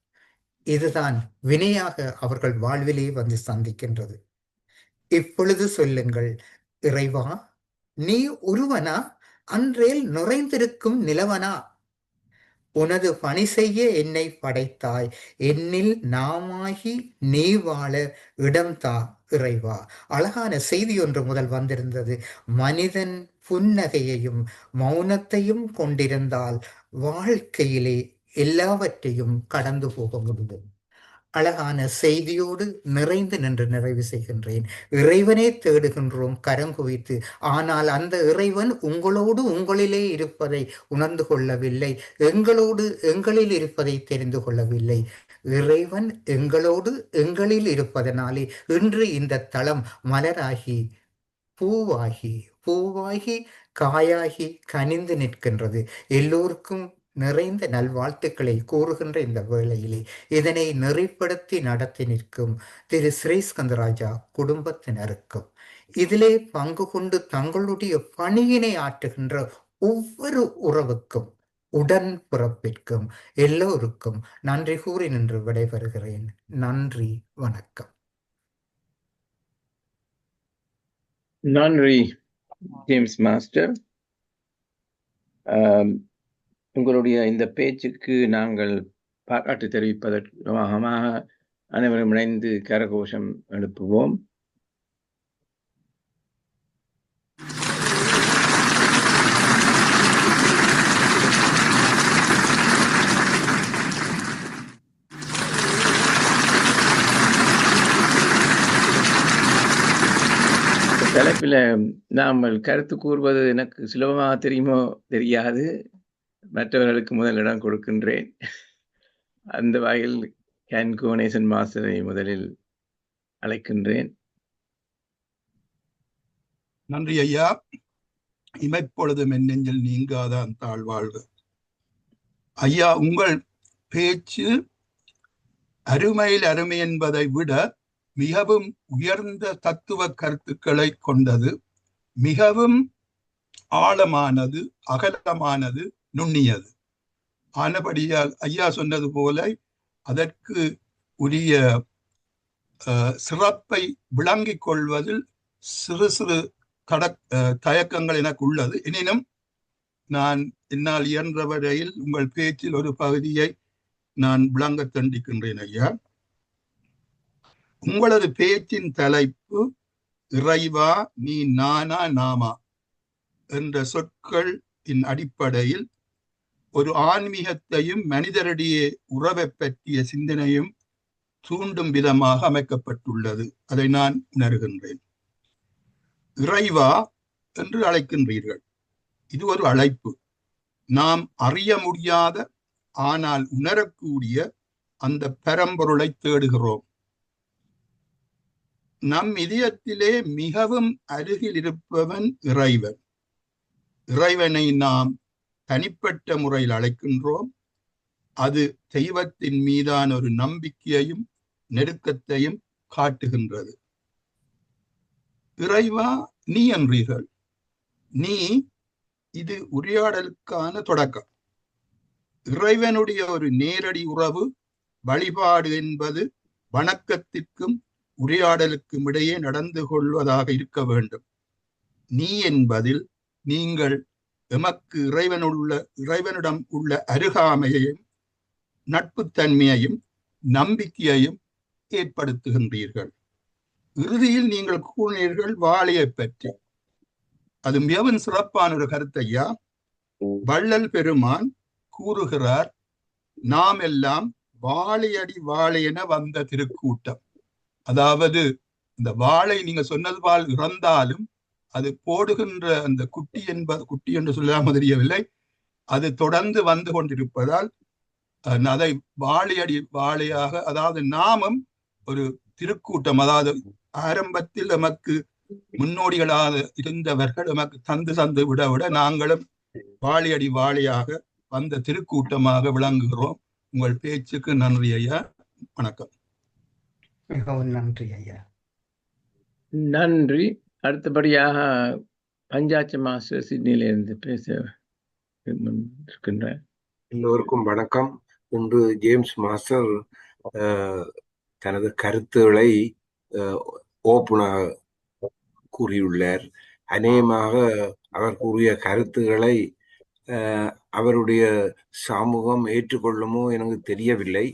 இதுதான் வினையாக அவர்கள் வாழ்விலே வந்து சந்திக்கின்றது. இப்பொழுது சொல்லுங்கள், இறைவா, நீ ஒருவனா? அன்றேல் நிறைந்திருக்கும் நிலவனா? உனது பணி செய்ய என்னை படைத்தாய், என்னில் நாமாகி நீ வாழ இடம் தா இறைவா. அழகான செய்தி ஒன்று முதல் வந்திருந்தது. மனிதன் புன்னகையையும் மௌனத்தையும் கொண்டிருந்தால் வாழ்க்கையிலே எல்லாவற்றையும் கடந்து போக முடியும். அழகான செய்தியோடு நிறைந்து நின்று நிறைவு செய்கின்றேன். இறைவனே தேடுகின்றோம் கரம் குவித்து. ஆனால் அந்த இறைவன் உங்களோடு உங்களிலே இருப்பதை உணர்ந்து கொள்ளவில்லை, எங்களோடு எங்களில் இருப்பதை தெரிந்து கொள்ளவில்லை. இறைவன் எங்களோடு எங்களில் இருப்பதனாலே இன்று இந்த தளம் மலராகி பூவாகி காயாகி கனிந்து நிற்கின்றது. எல்லோருக்கும் நிறைந்த நல்வாழ்த்துக்களை கூறுகின்ற இந்த வேளையிலே இதனை நெறிப்படுத்தி நடத்தி நிற்கும் திரு ஸ்ரீஸ்கந்தராஜா குடும்பத்தினருக்கும், இதிலே பங்கு கொண்டு தங்களுடைய பணியினை ஆற்றுகின்ற ஒவ்வொரு உறவுக்கும், உடன் பிறப்பிற்கும் எல்லோருக்கும் நன்றி கூறி நின்று விடைபெறுகிறேன். நன்றி, வணக்கம். நன்றி ஜேம்ஸ் மாஸ்டர். உங்களுடைய இந்த பேச்சுக்கு நாங்கள் பாராட்டு தெரிவிப்பதற்காக அனைவரும் இணைந்து கரகோஷம் எழுப்புவோம். தலைப்பில் நாம் கருத்து கூறுவது எனக்கு சுலபமாக தெரியுமோ தெரியாது, மற்றவர்களுக்கு முதலிடம் கொடுக்கின்றேன். அந்த வகையில் கணேசன் மாஸ்டரை முதலில் அழைக்கின்றேன். நன்றி ஐயா. இமைப்பொழுதும் என் நெஞ்சில் நீங்காதான் தாழ்வாழ்வு. ஐயா, உங்கள் பேச்சு அருமையில் அருமை என்பதை விட மிகவும் உயர்ந்த தத்துவ கருத்துக்களை கொண்டது, மிகவும் ஆழமானது, அகலமானது, நுண்ணியது. ஆனபடியால் ஐயா சொன்னது போல அதற்கு உரிய சிறப்பை விளங்கிக் கொள்வதில் சிறு சிறு தயக்கங்கள் எனக்கு உள்ளது. எனினும் நான் என்னால் இயன்ற வரையில் உங்கள் பேச்சில் ஒரு பகுதியை நான் விளங்க தண்டிக்கின்றேன் ஐயா. உங்களது பேச்சின் தலைப்பு இறைவா நீ நானா நாமா என்ற சொற்களின் அடிப்படையில் ஒரு ஆன்மீகத்தையும் மனிதரிடையே உறவை பற்றிய சிந்தனையும் தூண்டும் விதமாக அமைக்கப்பட்டுள்ளது. அதை நான் உணர்கின்றேன். இறைவா என்று அழைக்கின்றீர்கள். இது ஒரு அழைப்பு. நாம் அறிய முடியாத ஆனால் உணரக்கூடிய அந்த பரம்பொருளை தேடுகிறோம். நம் இதயத்திலே மிகவும் அருகில் இருப்பவன் இறைவன். இறைவனை நாம் தனிப்பட்ட முறையில் அழைக்கின்றோம். அது தெய்வத்தின் மீதான ஒரு நம்பிக்கையையும் நெருக்கத்தையும் காட்டுகின்றது. இறைவா நீ என்றீர்கள். நீ இது உரையாடலுக்கான தொடக்கம். இறைவனுடைய ஒரு நேரடி உறவு வழிபாடு என்பது வணக்கத்திற்கும் உரையாடலுக்கும் இடையே நடந்து கொள்வதாக இருக்க வேண்டும். நீ என்பதில் நீங்கள் எமக்கு இறைவனிடம் உள்ள அருகாமையையும் நட்புத்தன்மையையும் நம்பிக்கையையும் ஏற்படுத்துகின்றீர்கள். இறுதியில் நீங்கள் கூறினீர்கள் வாழையை பற்றி. அது மிகவும் சிறப்பான ஒரு கருத்தையா. வள்ளல் பெருமான் கூறுகிறார், நாம் எல்லாம் வாழையடி வாழையென வந்த திருக்கூட்டம். அதாவது இந்த வாழை நீங்க சொன்னது போல் இறந்தாலும் அது போடுகின்ற அந்த குட்டி என்று சொல்லாமல் தெரியவில்லை, அது தொடர்ந்து வந்து கொண்டிருப்பதால் அதை வாழையடி வாழையாக, அதாவது நாமும் ஒரு திருக்கூட்டம், அதாவது ஆரம்பத்தில் நமக்கு முன்னோடிகளாக இருந்தவர்கள் நமக்கு தந்து விட நாங்களும் வாழையடி வாழையாக வந்த திருக்கூட்டமாக விளங்குகிறோம். உங்கள் பேச்சுக்கு நன்றி ஐயா. வணக்கம். மிகவும் நன்றி ஐயா. நன்றி. அடுத்தபடியாக பஞ்சாட்சி மாஸ்டர் சிட்னியிலிருந்து பேச இருக்கின்றார். எல்லோருக்கும் வணக்கம். இன்று ஜேம்ஸ் மாஸ்டர் தனது கருத்துக்களை ஓப்பனாக கூறியுள்ளார். அநேகமாக அவர் கூறிய கருத்துக்களை அவருடைய சமூகம் ஏற்றுக்கொள்ளுமோ எனக்கு தெரியவில்லை.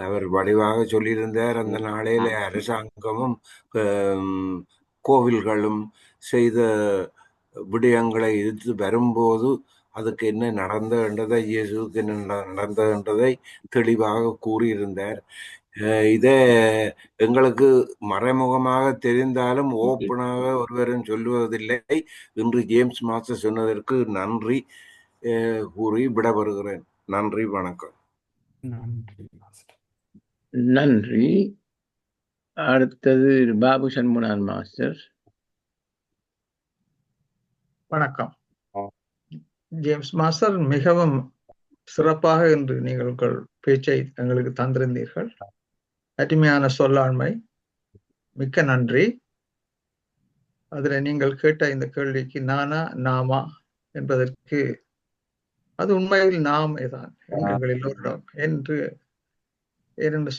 அவர் வடிவாக சொல்லியிருந்தார், அந்த நாளையில அரசாங்கமும் கோவில்களும் செய்த விடயங்களை எதிர்த்து வரும்போது அதுக்கு என்ன நடந்ததுன்றதை, இயேசுக்கு என்ன நடந்ததுன்றதை தெளிவாக கூறியிருந்தார். இதை எங்களுக்கு மறைமுகமாக தெரிந்தாலும் ஓப்பனாக ஒருவரும் சொல்லுவதில்லை. இன்று ஜேம்ஸ் மாஸ்டர் சொன்னதற்கு நன்றி கூறி விடைபெறுகிறேன். நன்றி, வணக்கம். நன்றி. அடுத்தது பாபு சண்முகன் மாஸ்டர். வணக்கம். ஜேம்ஸ் மாஸ்டர், மிகவும் சிறப்பாக இன்று நீங்கள் உங்கள் பேச்சை எங்களுக்கு தந்திருந்தீர்கள். அருமையான சொல்லாண்மை, மிக்க நன்றி. அதுல நீங்கள் கேட்ட இந்த கேள்விக்கு நானா நாமா என்பதற்கு அது உண்மையில் நாமே தான் எங்கள் எல்லோரிடம் என்று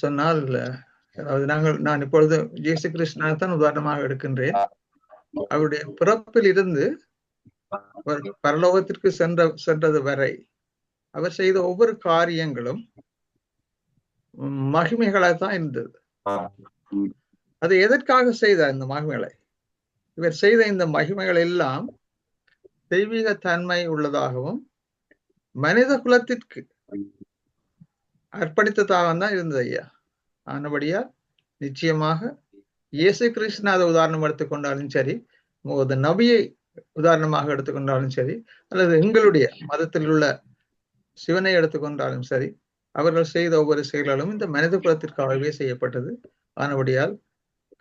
சொன்னால், அதாவது நான் இப்பொழுது இயேசு கிறிஸ்துவை தான் உதாரணமாக எடுக்கின்றேன். அவருடைய பிறப்பில் இருந்து பரலோகத்திற்கு சென்றது வரை அவர் செய்த ஒவ்வொரு காரியங்களும் மகிமைகளாகத்தான் இருந்தது. அது எதற்காக செய்தார் இந்த மகிமைகளை? இவர் செய்த இந்த மகிமைகள் எல்லாம் தெய்வீக தன்மை உள்ளதாகவும் மனித குலத்திற்கு அர்ப்பணித்ததாக தான் இருந்தது ஐயா. ஆனபடியா நிச்சயமாக இயேசு கிறிஸ்துநாத உதாரணம் எடுத்துக்கொண்டாலும் சரி, நபியை உதாரணமாக எடுத்துக்கொண்டாலும் சரி, அல்லது எங்களுடைய மதத்தில் உள்ள சிவனை எடுத்துக்கொண்டாலும் சரி, அவர்கள் செய்த ஒவ்வொரு செயல்களும் இந்த மனித குலத்திற்காகவே செய்யப்பட்டது. ஆனபடியால்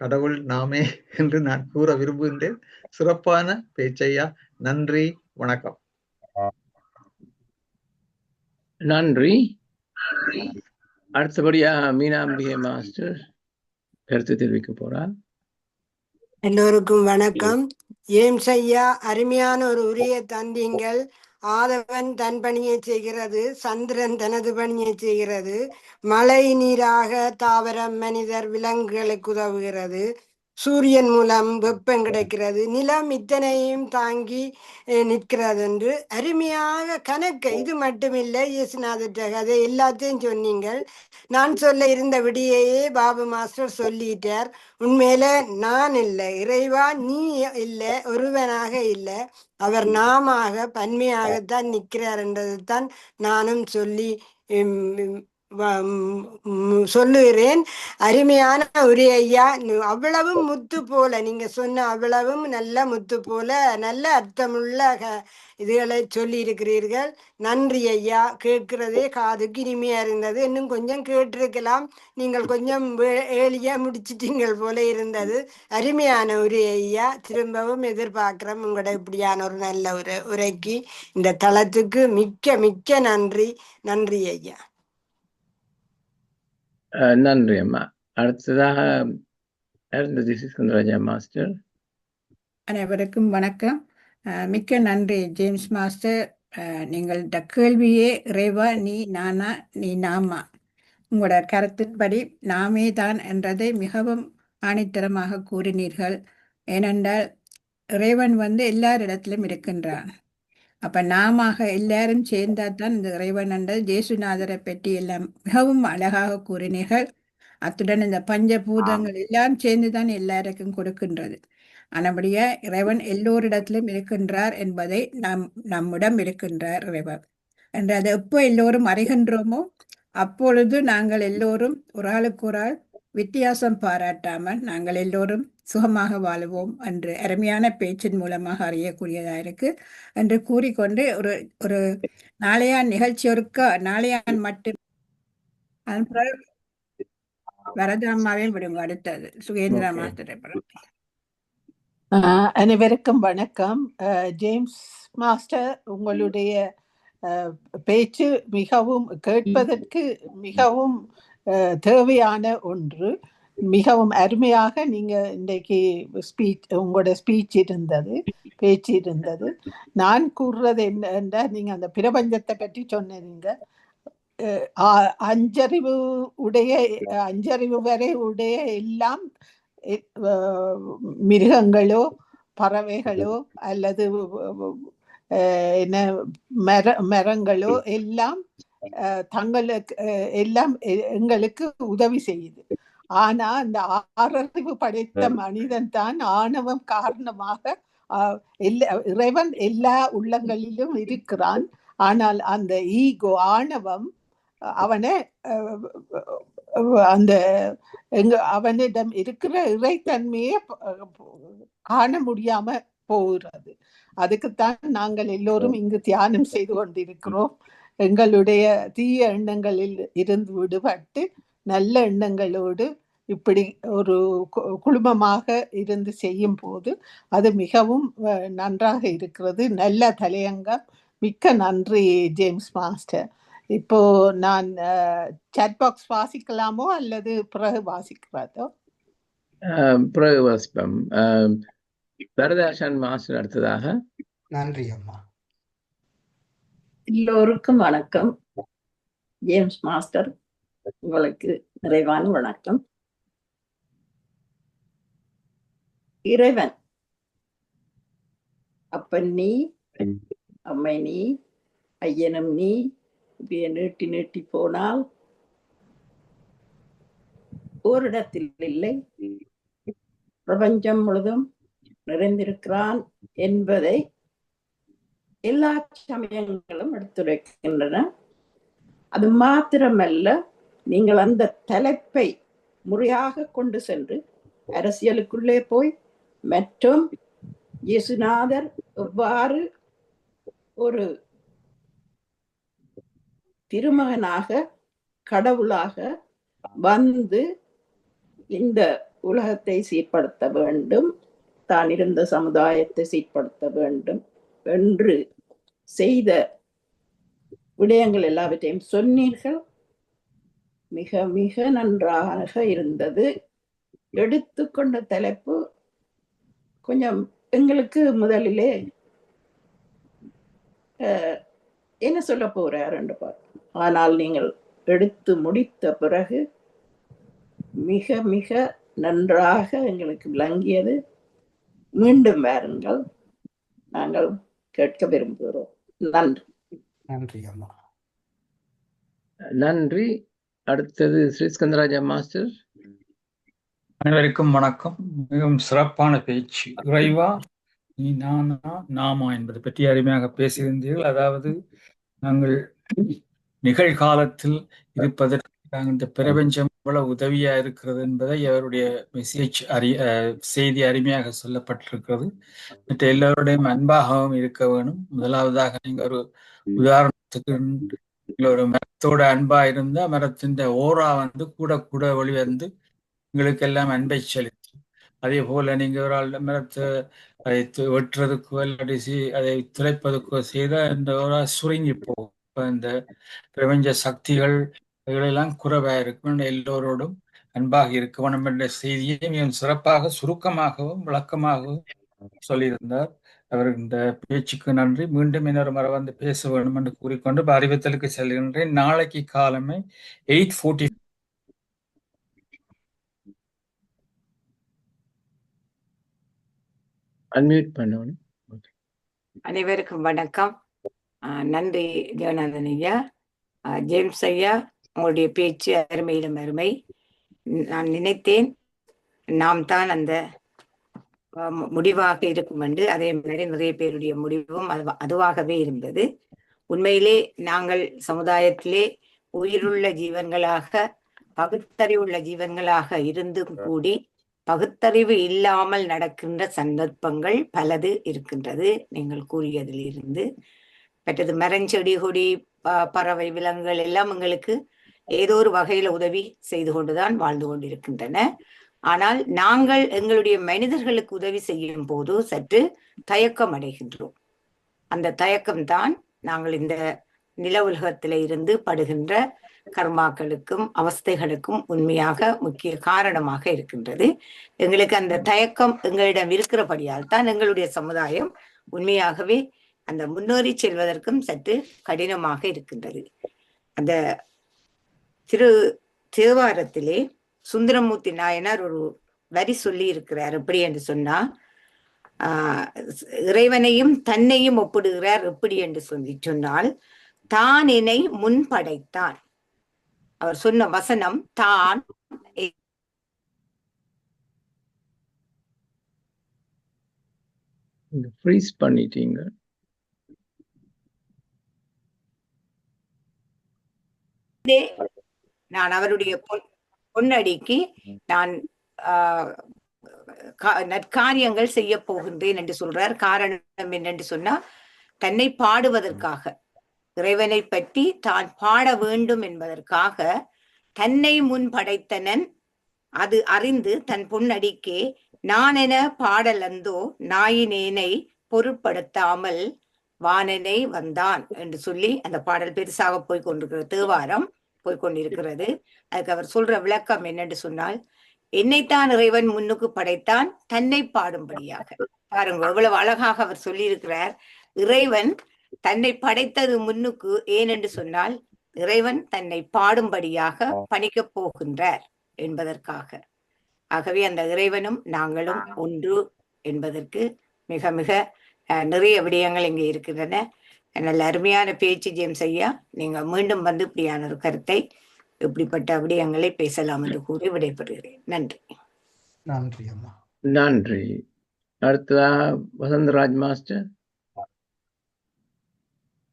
கடவுள் நாமே என்று நான் கூற விரும்புகின்றேன். சிறப்பான பேச்சையா. நன்றி, வணக்கம். நன்றி. அடுத்தபடியா மீனாம்பிகை மாஸ்டர் கருத்து தெரிவிக்க போறார். எல்லோருக்கும் வணக்கம். ஜேம்ஸ் ஐயா, அருமையான ஒரு உரையை தந்தீங்கள். ஆதவன் தன் பணியை செய்கிறது, சந்திரன் தனது பணியை செய்கிறது, மழை நீராக தாவரம் மனிதர் விலங்குகளுக்கு உதவுகிறது, சூரியன் மூலம் வெப்பம் கிடைக்கிறது, நிலம் இத்தனையும் தாங்கி நிற்கிறது என்று அருமையாக கணக்கு. இது மட்டுமில்லை, இயேசுநாதற்ற கதை எல்லாத்தையும் சொன்னீங்கள். நான் சொல்ல இருந்த விடியையே பாபு மாஸ்டர் சொல்லிட்டார். உண்மையில நான் இல்லை, இறைவா நீ இல்லை, ஒருவனாக இல்லை, அவர் நாமாக பன்மையாகத்தான் நிற்கிறார் என்றதுதான் நானும் சொல்லி சொல்லுகிறேன். அருமையான உரை ஐயா. அவ்வளவும் முத்து போல நீங்க சொன்ன அவ்வளவும் நல்ல முத்து போல நல்ல அர்த்தமுள்ள இதுகளை சொல்லி இருக்கிறீர்கள். நன்றி ஐயா. கேட்கிறதே காதுக்கு இனிமையா இருந்தது. இன்னும் கொஞ்சம் கேட்டிருக்கலாம், நீங்கள் கொஞ்சம் ஏழியா முடிச்சிட்டீங்கள் போல இருந்தது. அருமையான உரை ஐயா. திரும்பவும் எதிர்பார்க்கிறோம் உங்களோட இப்படியான ஒரு நல்ல உரைக்கு. இந்த தளத்துக்கு மிக்க மிக்க நன்றி. நன்றி ஐயா. நன்றி அம்மா. அடுத்ததாக சுந்தரராஜா மாஸ்டர். அனைவருக்கும் வணக்கம். மிக்க நன்றி ஜேம்ஸ் மாஸ்டர். நீங்கள் இந்த கேள்வியே இறைவா நீ நானா நீ நாமா, உங்களோட கருத்தின்படி நாமே தான் என்றதை மிகவும் ஆணித்தரமாக கூறினீர்கள். ஏனென்றால் இறைவன் எல்லாரிடத்திலும் இருக்கின்றான். அப்ப நாம எல்லாரும் சேர்ந்தாதான் இந்த இறைவன் என்றது ஜேசுநாதரை பற்றி எல்லாம் மிகவும் அழகாக கூறினீர்கள். அத்துடன் இந்த பஞ்சபூதங்கள் எல்லாம் சேர்ந்துதான் எல்லாருக்கும் கொடுக்கின்றது. ஆனபடியா இறைவன் எல்லோரிடத்திலும் இருக்கின்றார் என்பதை நம்மிடம் இருக்கின்றார் இறைவன் என்று அதை எப்போ எல்லோரும் அறிகின்றோமோ அப்பொழுது நாங்கள் எல்லோரும் ஒரு ஆளுக்கு ஒரு ஆள் வித்தியாசம் பாராட்டாமல் நாங்கள் எல்லோரும் சுகமாக வாழுவோம் என்று அருமையான பேச்சின் மூலமாக அறியக்கூடியதாக இருக்கு என்று கூறிக்கொண்டு ஒரு நாளையான் நிகழ்ச்சி நாளையான் மட்டும் வரதாமாவையும் விடுங்க. அடுத்தது சுகேந்திரா மாஸ்டரை. அனைவருக்கும் வணக்கம். ஜேம்ஸ் மாஸ்டர், உங்களுடைய பேச்சு மிகவும் கேட்பதற்கு மிகவும் தேவையான ஒன்று. மிகவும் அருமையாக நீங்க இன்றைக்கு உங்களோட ஸ்பீச் இருந்தது, பேச்சு இருந்தது. நான் கூறுறது என்ன என்றால், நீங்க அந்த பிரபஞ்சத்தை பற்றி சொன்னீங்க. அஞ்சறிவு வரை உடைய எல்லாம் மிருகங்களோ பறவைகளோ அல்லது என்ன மரங்களோ எல்லாம் தங்களுக்கு எல்லாம் எங்களுக்கு உதவி செய்யுது. ஆனா அந்த ஆறறிவு படைத்த மனிதன் தான் ஆணவம் காரணமாக இறைவன் எல்லா உள்ளங்களிலும் இருக்கிறான். ஆனால் அந்த ஈகோ ஆணவம் அவனை அந்த அவனிடம் இருக்கிற இறைத்தன்மையை காண முடியாம போகிறது. அதுக்குத்தான் நாங்கள் எல்லோரும் இங்கு தியானம் செய்து கொண்டிருக்கிறோம். எங்களுடைய தீய எண்ணங்களில் இருந்து விடுபட்டு நல்ல எண்ணங்களோடு இப்படி ஒரு குழுமமாக இருந்து செய்யும் போது அது மிகவும் நன்றாக இருக்கிறது. நல்ல தலையங்கம். மிக்க நன்றி ஜேம்ஸ் மாஸ்டர். இப்போ நான் சாட் பாக்ஸ் வாசிக்கலாமோ அல்லது பிறகு வாசிக்கிறதோ? பிறகு வாசிப்போம். வரதாசன் மாஸ்டர் அடுத்ததாக. நன்றி அம்மா. எல்லோருக்கும் வணக்கம். ஜேம்ஸ் மாஸ்டர், உங்களுக்கு நிறைவான வணக்கம். இறைவன் அப்பன் நீ, அம்மை நீ, ஐயனும் நீ, இப்படியே நீட்டி நீட்டி போனால் ஓரிடத்தில் இல்லை, பிரபஞ்சம் முழுதும் நிறைந்திருக்கிறான் என்பதை எல்லா சமயங்களும் எடுத்துரைக்கின்றன. அது மாத்திரமல்ல, நீங்கள் அந்த தலைப்பை முறையாக கொண்டு சென்று அரசியலுக்குள்ளே போய் மற்றும் இயேசுநாதர் எவ்வாறு ஒரு திருமகனாக கடவுளாக வந்து இந்த உலகத்தை சீர்படுத்த வேண்டும், தான் இருந்த சமுதாயத்தை சீர்படுத்த வேண்டும் என்று செய்த விடயங்கள் எல்லாவற்றையும் சொன்னீர்கள். மிக மிக நன்றாக இருந்தது. எடுத்துக்கொண்ட தலைப்பு கொஞ்சம் எங்களுக்கு முதலிலே என்ன சொல்ல போறார் என்று பார்ப்போம். ஆனால் நீங்கள் எடுத்து முடித்த பிறகு மிக மிக நன்றாக எங்களுக்கு விளங்கியது. மீண்டும் வாருங்கள், நாங்கள் கேட்க விரும்புகிறோம். நன்றி. நன்றி அம்மா. நன்றி. அடுத்தது ஸ்ரீஸ்கந்தராஜா மாஸ்டர். அனைவருக்கும் வணக்கம். மிகவும் சிறப்பான பேச்சு. இறைவா நீ நானா நாமா என்பது பற்றி அருமையாக பேசியிருந்தீர்கள். அதாவது நாங்கள் நிகழ்காலத்தில் இருப்பதற்கு இந்த பிரபஞ்சம் எவ்வளவு உதவியா இருக்கிறது என்பதை அவருடைய மெசேஜ் செய்தி அருமையாக சொல்லப்பட்டிருக்கிறது. மற்ற எல்லோருடையும் அன்பாகவும் இருக்க வேணும். முதலாவதாக நீங்க ஒரு உதாரணத்துக்கு ஒரு மரத்தோட அன்பா இருந்தா மரத்தின் ஓரா வந்து கூட கூட ஒளி வந்து உங்களுக்கு எல்லாம் அன்பை செலுத்தும். அதே போல நீங்க ஒரு ஆள் மரத்தை அதை வெட்டுறதுக்கோ இல்லாட்டி அதை துளைப்பதுக்கோ செய்தா இந்த ஓரா சுருங்கி போகும். இந்த பிரபஞ்ச சக்திகள் இவைகளெல்லாம் குறைவா இருக்கும். எல்லோரோடும் அன்பாக இருக்க வேண்டும் என்ற செய்தியை மிகவும் சிறப்பாக சுருக்கமாகவும் விளக்கமாகவும் சொல்லியிருந்தார். அவர் இந்த பேச்சுக்கு நன்றி. மீண்டும் இன்னொரு முறை வந்து பேச வேண்டும் என்று கூறிக்கொண்டு அறிவித்தலுக்கு செல்கின்றேன். நாளைக்கு காலமே 8:40 அன்மியூட் பண்ணணும். அனைவருக்கும் வணக்கம். நன்றி ஜெகநாதன் ஐயா. ஜேம்ஸ் ஐயா, உங்களுடைய பேச்சு அருமையிலும் அருமை. நான் நினைத்தேன் நாம் தான் அந்த முடிவாக இருக்கும் என்று. அதே மாதிரி நிறைய பேருடைய முடிவும் அதுவாகவே இருந்தது. உண்மையிலே நாங்கள் சமுதாயத்திலே உயிருள்ள ஜீவன்களாக பகுத்தறிவுள்ள ஜீவன்களாக இருந்தும் கூடி பகுத்தறிவு இல்லாமல் நடக்கின்ற சந்தர்ப்பங்கள் பலது இருக்கின்றது. நீங்கள் கூறியதில் இருந்து மற்றது மரஞ்செடி கொடி பறவை விலங்குகள் எல்லாம் எங்களுக்கு ஏதோ ஒரு வகையில உதவி செய்து கொண்டுதான் வாழ்ந்து கொண்டிருக்கின்றன. ஆனால் நாங்கள் எங்களுடைய மனிதர்களுக்கு உதவி செய்யும் போது சற்று தயக்கம் அடைகின்றோம். அந்த தயக்கம்தான் நாங்கள் இந்த நில உலகத்தில இருந்து படுகின்ற கர்மாக்களுக்கும் அவஸ்தைகளுக்கும் உண்மையாக முக்கிய காரணமாக இருக்கின்றது. எங்களுக்கு அந்த தயக்கம் எங்களிடம் இருக்கிறபடியால் தான் எங்களுடைய சமுதாயம் உண்மையாகவே அந்த முன்னேறி செல்வதற்கும் சற்று கடினமாக இருக்கின்றது. அந்த தேவாரத்திலே சுந்தரமூர்த்தி நாயனார் ஒரு வரி சொல்லி இருக்கிறார். எப்படி என்று சொன்னா, இறைவனையும் தன்னையும் ஒப்பிடுகிறார். எப்படி என்று சொன்னால், தான் என்னை முன் படைத்தான். அவர் சொன்ன வசனம் தான் ஃப்ரீஸ் பண்ணிட்டீங்க. நான் அவருடைய பொன்னடிக்கு நான் நற்காரியங்கள் செய்ய போகின்றேன் என்று சொல்றார். காரணம் என்னென்று சொன்னா, தன்னை பாடுவதற்காக, இறைவனை பற்றி தான் பாட வேண்டும் என்பதற்காக தன்னை முன் படைத்தனன் அது அறிந்து தன் பொன்னடிக்கே நானென பாடலந்தோ நாயினேனை பொருட்படுத்தாமல் வானனை வந்தான் என்று சொல்லி அந்த பாடல் பெருசாக போய்கொண்டிருக்கிற தேவாரம் போய்கொண்டிருக்கிறது. அதுக்கு அவர் சொல்ற விளக்கம் என்னென்று சொன்னால், என்னைத்தான் இறைவன் முன்னுக்கு படைத்தான் தன்னை பாடும்படியாக. பாருங்க எவ்வளவு அழகாக அவர் சொல்லி இருக்கிறார். இறைவன் தன்னை படைத்தது முன்னுக்கு ஏனென்று சொன்னால், இறைவன் தன்னை பாடும்படியாக பணிக்கப் போகின்றார் என்பதற்காக. ஆகவே அந்த இறைவனும் நாங்களும் ஒன்று என்பதற்கு மிக மிக நிறைய விடயங்கள் இங்கே இருக்கின்றன. நல்ல அருமையான பேச்சு ஜேம்ஸ் ஐயா. நீங்க மீண்டும் வந்து இப்படியான ஒரு கருத்தை, இப்படிப்பட்ட விடயங்களை பேசலாம் என்று கூறி விடைபெறுகிறேன். நன்றி. நன்றி அம்மா. நன்றி. அடுத்ததா வசந்தராஜ் மாஸ்டர்.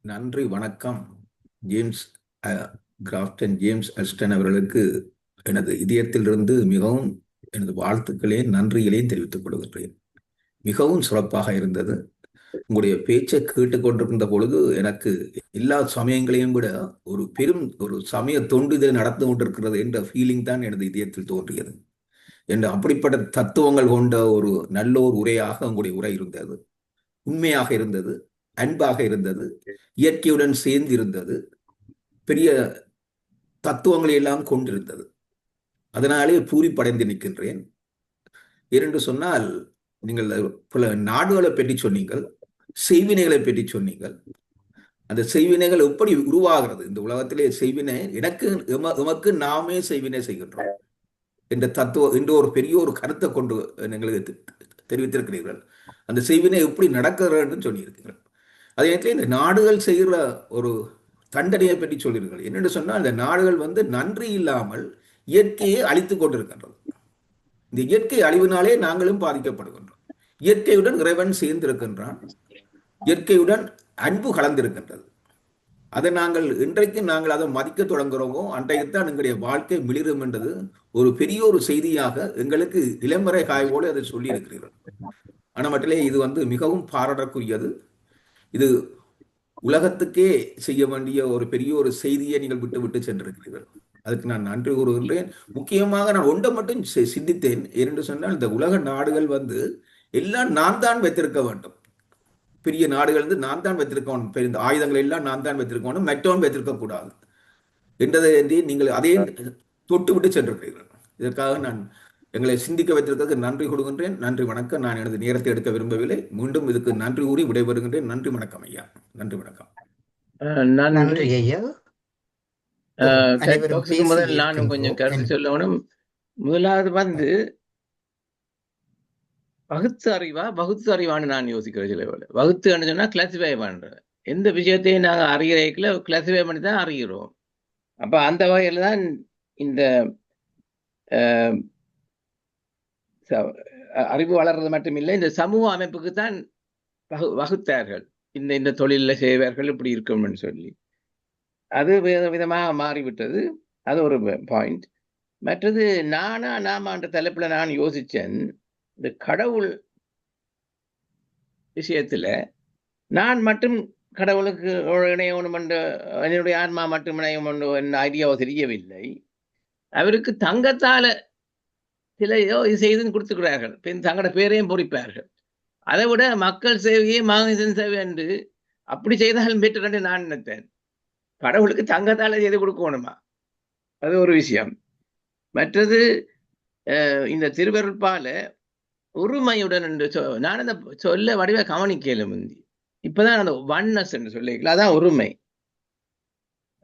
நன்றி, வணக்கம். ஜேம்ஸ் கிராஃப்டன் ஜேம்ஸ் அல்ஸ்டன் அவர்களுக்கு எனது இதயத்திலிருந்து மிகவும் எனது வாழ்த்துக்களையும் நன்றிகளையும் தெரிவித்துக் கொள்கின்றேன். மிகவும் சிறப்பாக இருந்தது. உங்களுடைய பேச்சை கேட்டுக்கொண்டிருக்கின்ற பொழுது எனக்கு எல்லா சமயங்களையும் விட ஒரு சமய தொண்டு இதை நடந்து கொண்டிருக்கிறது என்ற ஃபீலிங் தான் எனது இதயத்தில் தோன்றியது. என்ற அப்படிப்பட்ட தத்துவங்கள் கொண்ட ஒரு நல்ல ஒரு உரையாக உங்களுடைய உரை இருந்தது. உண்மையாக இருந்தது, அன்பாக இருந்தது, இயற்கையுடன் சேர்ந்து இருந்தது, பெரிய தத்துவங்களை எல்லாம் கொண்டிருந்தது. அதனாலே பூரிப்படைந்து நிற்கின்றேன். ஏனென்று சொன்னால், நீங்கள் பல நாடுகளை பற்றி சொன்னீங்கள், செய்வினைகளை பற்றி சொன்னீங்கள். அந்த செய்வினைகள் எப்படி உருவாகிறது? இந்த உலகத்திலே செய்வினை எமக்கு நாமே செய்வினை செய்கின்றோம் என்ற தத்துவம் என்ற ஒரு பெரிய ஒரு கருத்தை கொண்டு எங்களுக்கு தெரிவித்திருக்கிறீர்கள். அந்த செய்வினை எப்படி நடக்கிறது என்று சொல்லியிருக்கிறீர்கள். அதே நேரத்தில் இந்த நாடுகள் செய்கிற ஒரு தண்டனையை பற்றி சொல்லியிருக்கள். என்னென்னு சொன்னால், இந்த நாடுகள் நன்றி இல்லாமல் இயற்கையை அழித்து கொண்டிருக்கின்றது. இந்த இயற்கை அழிவினாலே நாங்களும் பாதிக்கப்படுகின்றோம். இயற்கையுடன் இறைவன் சேர்ந்திருக்கின்றான், இயற்கையுடன் அன்பு கலந்திருக்கின்றது. அதை இன்றைக்கு நாங்கள் அதை மதிக்க தொடங்குகிறோமோ அன்றைக்குத்தான் எங்களுடைய வாழ்க்கை மிளிரும் என்றது ஒரு பெரிய ஒரு செய்தியாக எங்களுக்கு இளம்பறை காய்வோடு அதை சொல்லி இருக்கிறீர்கள். ஆனால் மட்டிலே இது மிகவும் பாராட்டக்கூடியது. இது உலகத்துக்கே செய்ய வேண்டிய ஒரு பெரிய ஒரு செய்தியை நீங்கள் விட்டு சென்றிருக்கிறீர்கள். அதுக்கு நான் நன்றி கூறுகின்றேன். முக்கியமாக நான் ஒன்றை மட்டும் சிந்தித்தேன். ஏனென்று சொன்னால், இந்த உலக நாடுகள் எல்லாம் நான் தான் வைத்திருக்க வேண்டும். பெரிய நாடுகள் நான் தான் வைத்திருக்கணும், இந்த ஆயுதங்கள் எல்லாம் நான் தான் வைத்திருக்கணும், மற்றவன் வைத்திருக்க கூடாது என்றதை நீங்கள் அதையே தொட்டு விட்டு சென்றிருக்கிறீர்கள். இதற்காக நான் எங்களை சிந்திக்க வைத்திருக்கிறதுக்கு நன்றி கொடுக்கின்றேன். நன்றி, வணக்கம். நான் எனது நேரத்தை எடுக்க விரும்பவில்லை. மீண்டும் இதுக்கு நன்றி கூறி விடைபெறுகின்றேன். நன்றி, வணக்கம் ஐயா. நன்றி, வணக்கம். நன்றி ஐயா. முதல் நானும் கொஞ்சம் கருத்து சொல்லணும். முதலாவது வகுத்து அறிவான்னு நான் யோசிக்கிறேன். சில வேலை வகுத்துன்னு சொன்னா கிளாசிஃபை பண்ற எந்த விஷயத்தையும் நாங்க அறிகிறதுக்குள்ள கிளாசிஃபை பண்ணி தான் அறிகிறோம். அப்ப அந்த வகையில தான் இந்த அறிவு வளர்றது மட்டுமில்லை, இந்த சமூக அமைப்புக்கு தான் வகுத்தார்கள். இந்த தொழிலில் செய்வார்கள் இப்படி இருக்கும்னு சொல்லி அது விதமாக மாறிவிட்டது. அது ஒரு பாயிண்ட். மற்றது நாமான்ற தலைப்புல நான் யோசிச்சேன். இந்த கடவுள் விஷயத்துல நான் மட்டும் கடவுளுக்கு இணையணும் என்று, என்னுடைய ஆன்மா மட்டும் இணையம் என்ற ஐடியாவோ தெரியவில்லை. அவருக்கு தங்கத்தால சிலையோ இது செய்துன்னு கொடுத்துக்கிறார்கள், தங்களோட பேரையும் பொறிப்பார்கள். அதை விட மக்கள் சேவையே மகனிதன் சேவை என்று அப்படி செய்தாலும் பெற்று என்று நான் நினைத்தேன். கடவுளுக்கு தங்கத்தால செய்து கொடுக்கணுமா? அது ஒரு விஷயம். மற்றது இந்த திருவருட்பால உரிமையுடன் என்று நான் அந்த சொல்ல வடிவ கவனிக்கல முந்தி. இப்பதான் அந்த ஒன்னஸ் என்று சொல்லிக்கலாம், அதான் உரிமை.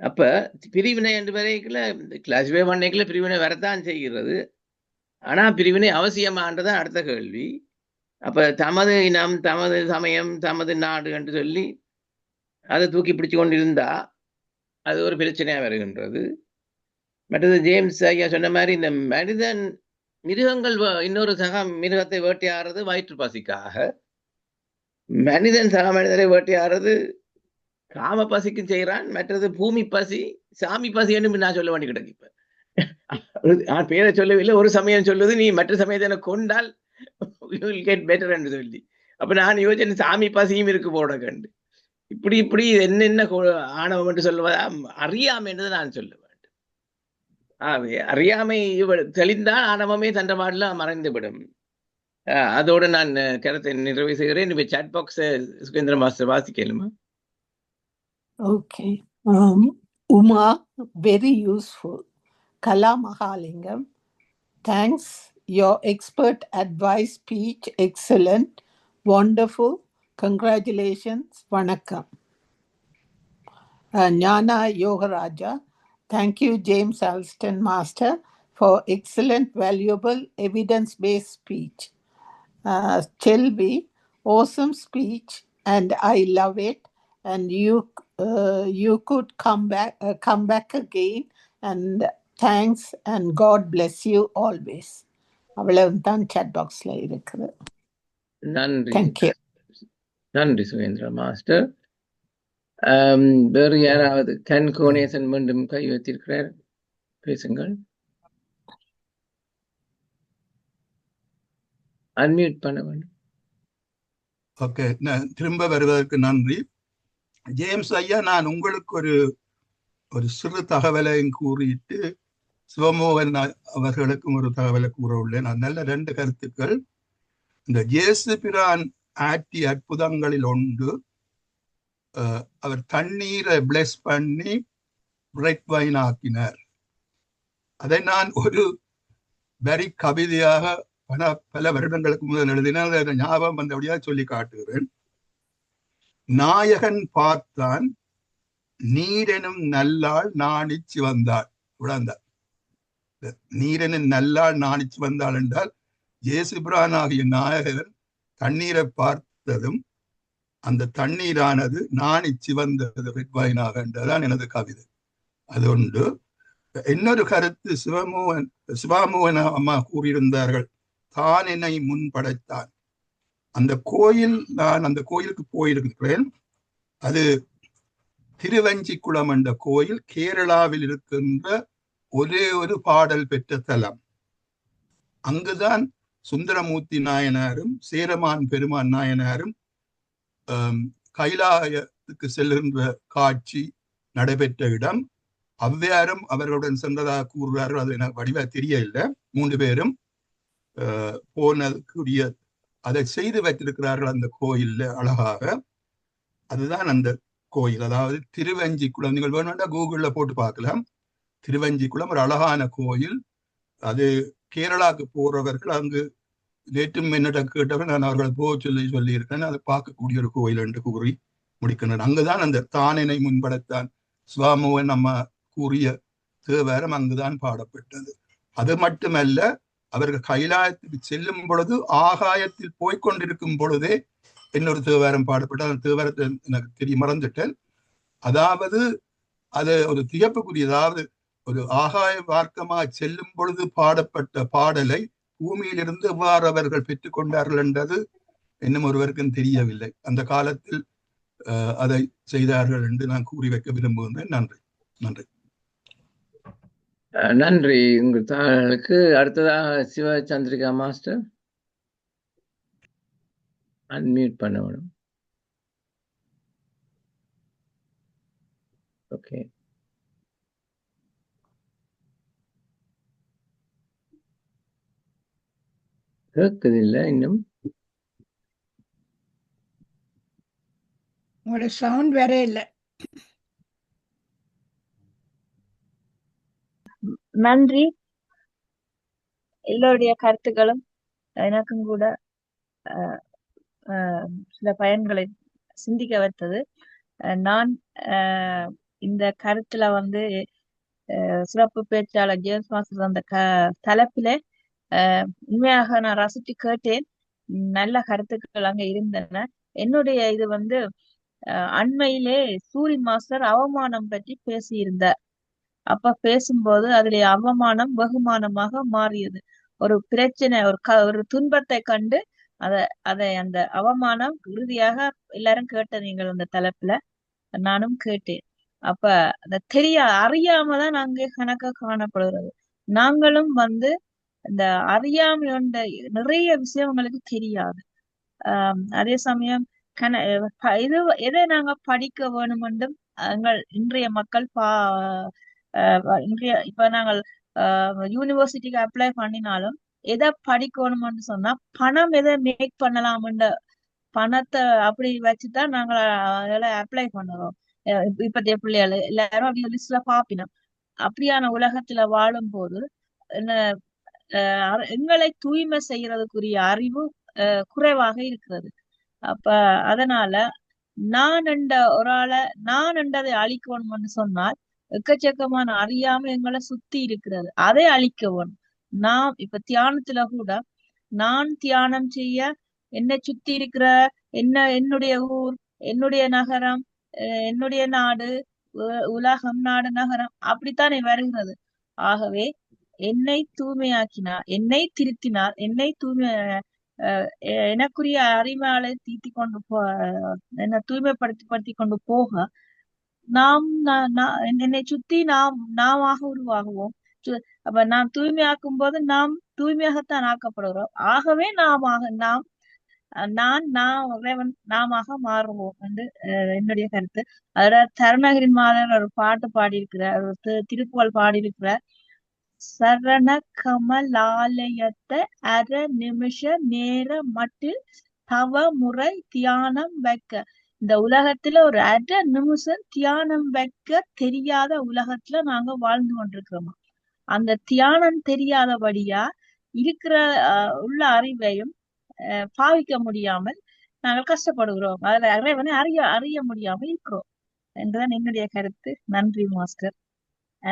அப்ப பிரிவினை என்று வரைக்குள்ள கிளாசிஃபை பண்ணிக்கல பிரிவினை வரத்தான் செய்கிறது. ஆனா பிரிவினை அவசியமானதான் அடுத்த கேள்வி. அப்ப தமது இனம், தமது சமயம், தமது நாடு என்று சொல்லி அதை தூக்கி பிடிச்சு கொண்டிருந்தா அது ஒரு பிரச்சனையா வருகின்றது. மற்றது ஜேம்ஸ் ஐயா சொன்ன மாதிரி இந்த மனிதன் மிருகங்கள் இன்னொரு சக மிருகத்தை வேட்டையாடுறது வயிற்று பசிக்காக, மனிதன் சக மனிதரை வேட்டையாடுறது காம பசிக்கும் செய்யறான். மற்றது பூமி பசி, சாமி பசி என்று நான் சொல்ல வேண்டி கிடக்கு. இப்ப பேரை சொல்லவில்லை, ஒரு சமயம் சொல்லுது நீ மற்ற சமயத்தை எனக்கு கொண்டால் you will get better என்று சொல்லி. அப்ப நான் யோசிச்சேன் சாமி பசியும் இருக்கு போட கண்டு. இப்படி என்னென்ன ஆணவம் என்று சொல்லுவதா அறியாமை என்று நான் சொல்ல வேண்டும். அறியாமை தெளிந்தால் ஆணவமே தண்டவாடுல மறைந்துவிடும். அதோடு நான் கருத்தை நிறைவு செய்கிறேன். இப்ப சாட் பாக்ஸ் சுகேந்திர மாஸ்டர் வாசிக்கலுமா? Okay. Uma, very useful. Kala Mahalingam, thanks. Your expert advice speech excellent, wonderful. Congratulations. Vanakkam. Jnana Yogaraja, thank you James Alston Master for excellent, valuable, evidence-based speech. Chelvi, awesome speech and I love it. And you could come back again. And thanks and God bless you always. அவ்வளவுதான் chat பாக்ஸ்ல இருக்குது. நன்றி. Thank you. நன்றி சுகேந்திர master. வேறு யாராவது? கண் கோணேசன் மீண்டும் கை வைத்திருக்கிறார், பேசுங்கள். அன்மியூட் பண்ண வேண்டும். ஓகே, நான் திரும்ப வருவதற்கு நன்றி. ஜேம்ஸ் ஐயா, நான் உங்களுக்கு ஒரு சிறு தகவலையும் கூறிட்டு சிவமோகன் அவர்களுக்கும் ஒரு தகவலை கூற உள்ளேன். நல்ல 2 கருத்துக்கள். இந்த இயேசு பிரான் ஆற்றிய அற்புதங்களில் ஒன்று, அவர் தண்ணீரை பிளஸ் பண்ணி பிரெட் வைன் ஆக்கினார். அதை நான் ஒரு வரி கவிதையாக பல வருடங்களுக்கு முதல் எழுதினால் அதை ஞாபகம் வந்தபடியாக சொல்லி காட்டுகிறேன். நாயகன் பார்த்தான், நீரெனும் நல்லாள் நாணிச்சு வந்தாள். விளந்தாள். நீரெனும் நல்லாள் நாணிச்சு வந்தாள் என்றால் இயேசுபிரான் ஆகிய நாயகன் தண்ணீரை பார்த்ததும் அந்த தண்ணீரானது நாணிச்சு வந்தது வெட்வாயினாக என்றதான் எனது கவிதை. அது ஒன்று. இன்னொரு கருத்து, சிவாமோகன் அம்மா கூறியிருந்தார்கள், தான் என்னை முன்படைத்தான். அந்த கோயில், நான் அந்த கோயிலுக்கு போயிருக்கிறேன். அது திருவஞ்சிக்குளம் என்ற கோயில், கேரளாவில் இருக்கின்ற ஒரே ஒரு பாடல் பெற்ற தலம். அங்குதான் சுந்தரமூர்த்தி நாயனாரும் சேரமான் பெருமான் நாயனாரும் கைலாயத்துக்கு செல்கின்ற காட்சி நடைபெற்ற இடம். அவ்வாறும் அவர்களுடன் சென்றதாக கூறுகிறார்கள். அது எனக்கு வடிவா தெரியவில்லை. 3 பேரும் போனக்கூடிய அதை செய்து வைத்திருக்கிறார்கள் அந்த கோயில்ல அழகாக. அதுதான் அந்த கோயில், அதாவது திருவஞ்சிக்குளம். நீங்கள் வேணும்னா கூகுள்ல போட்டு பார்க்கலாம். திருவஞ்சிக்குளம் ஒரு அழகான கோயில். அது கேரளாவுக்கு போறவர்கள் அங்கு நேற்றும் என்னிட கேட்டவர்கள் நான் அவர்களை போக சொல்லியிருக்கேன். அதை பார்க்கக்கூடிய ஒரு கோயில் என்று கூறி முடிக்கின்றனர். அங்குதான் அந்த தானினை முன்படத்தான் சுவாமோகன் நம்ம கூறிய தேவாரம் அங்குதான் பாடப்பட்டது. அது மட்டுமல்ல, அவர்கள் கைலாயத்துக்கு செல்லும் பொழுது ஆகாயத்தில் போய்கொண்டிருக்கும் பொழுதே இன்னொரு தேவாரம் பாடப்பட்டது. அந்த தேவாரத்தை எனக்கு தெரிய மறந்துட்டேன். அதாவது அது ஒரு திகப்புக்குரிய, அதாவது ஒரு ஆகாய வார்க்கமாக செல்லும் பொழுது பாடப்பட்ட பாடலை பூமியிலிருந்து எவ்வாறு அவர்கள் பெற்றுக்கொண்டார்கள் என்றது இன்னும் ஒருவருக்கும் தெரியவில்லை. அந்த காலத்தில் அதை செய்தார்கள் என்று நான் கூறி வைக்க விரும்புகின்றேன். நன்றி. நன்றி. நன்றி உங்கள் தகவலுக்கு. அடுத்ததாக சிவச்சந்திரிகா மாஸ்டர் அன்மியூட் பண்ணணும். ஓகே, கேட்குது இல்லை இன்னும்? உங்களோட சவுண்ட் வேற இல்லை. நன்றி. எல்லோருடைய கருத்துக்களும் எனக்கும் கூட சில பயன்களை சிந்திக்க வைத்தது. நான் இந்த கருத்துல சிறப்பு பேச்சாளர் ஜேம்ஸ் மாஸ்டர் அந்த தலைப்பில உண்மையாக நான் ரசித்து கேட்டேன். நல்ல கருத்துக்கள் அங்க இருந்தன. என்னுடைய இது அண்மையிலே சூரி மாஸ்டர் அவமானம் பற்றி பேசியிருந்தார். அப்ப பேசும்போது அதுல அவமானம் வெகுமானமாக மாறியது. ஒரு பிரச்சனை, ஒரு துன்பத்தை கண்டு அதை அந்த அவமானம் இறுதியாக எல்லாரும் கேட்ட நீங்கள் அந்த தலைப்புல நானும் கேட்டேன். அப்ப அந்த அறியாமதான் அங்கே கணக்க காணப்படுகிறது. நாங்களும் இந்த அறியாமையோட நிறைய விஷயங்களுக்கு தெரியாது. அதே சமயம் எதை நாங்க படிக்க வேணும் என்றும் இன்றைய மக்கள் இப்ப நாங்கள் யூனிவர்சிட்டிக்கு அப்ளை பண்ணினாலும் எதை படிக்கணும்னு சொன்னா பணம் எதை மேக் பண்ணலாம்ன்ற பணத்தை அப்படி வச்சுதான் நாங்கள் அதெல்லாம் அப்ளை பண்ணுறோம். இப்பத்திய பிள்ளைகள் எல்லாரும் அப்படி லிஸ்ட்ல பாப்பினோம். அப்படியான உலகத்துல வாழும் போது எங்களை தூய்மை செய்யறதுக்குரிய அறிவு குறைவாக இருக்கிறது. அப்ப அதனால நான் என்றதை அழிக்கணும்னு சொன்னால் எக்கச்சக்கமான அறியாம எங்களை சுத்தி இருக்கிறது, அதை அழிக்கவும். நாம் இப்ப தியானத்துல கூட நான் தியானம் செய்ய என்னை சுத்தி இருக்கிற என்னுடைய ஊர், என்னுடைய நகரம், என்னுடைய நாடு, உலகம், நாடு, நகரம் அப்படித்தானே வருகிறது. ஆகவே என்னை தூய்மையாக்கினார், என்னை திருத்தினார், என்னை எனக்குரிய அறிவாளை தீர்த்தி கொண்டு என்னை தூய்மைப்படுத்தி கொண்டு போக என்னை சுத்தி நாமாக உருவாகுவோம். அப்ப நாம் தூய்மையாக்கும் போது நாம் தூய்மையாகத்தான் ஆக்கப்படுகிறோம். ஆகவே நாம் நான் இறைவன் நாமாக மாறுவோம் என்று என்னுடைய கருத்து. அதோட தருணகிரின் மாதர் ஒரு பாட்டு பாடியிருக்கிறார், ஒரு திருப்புகழ் பாடியிருக்கிறார். சரண கமலாலயத்தை அர நிமிஷ நேர மட்டில் தவ முறை தியானம் வைக்க. இந்த உலகத்துல ஒரு அரை நிமிஷம் தியானம் வைக்க தெரியாத உலகத்துல நாங்க வாழ்ந்து கொண்டிருக்கிறோமா. அந்த தியானம் தெரியாதபடியா இருக்கிற உள்ள அறிவையும் பாவிக்க முடியாமல் நாங்கள் கஷ்டப்படுகிறோம். அதுல இறைவனை அறிய முடியாமல் இருக்கிறோம் என்றுதான் என்னுடைய கருத்து. நன்றி மாஸ்டர்.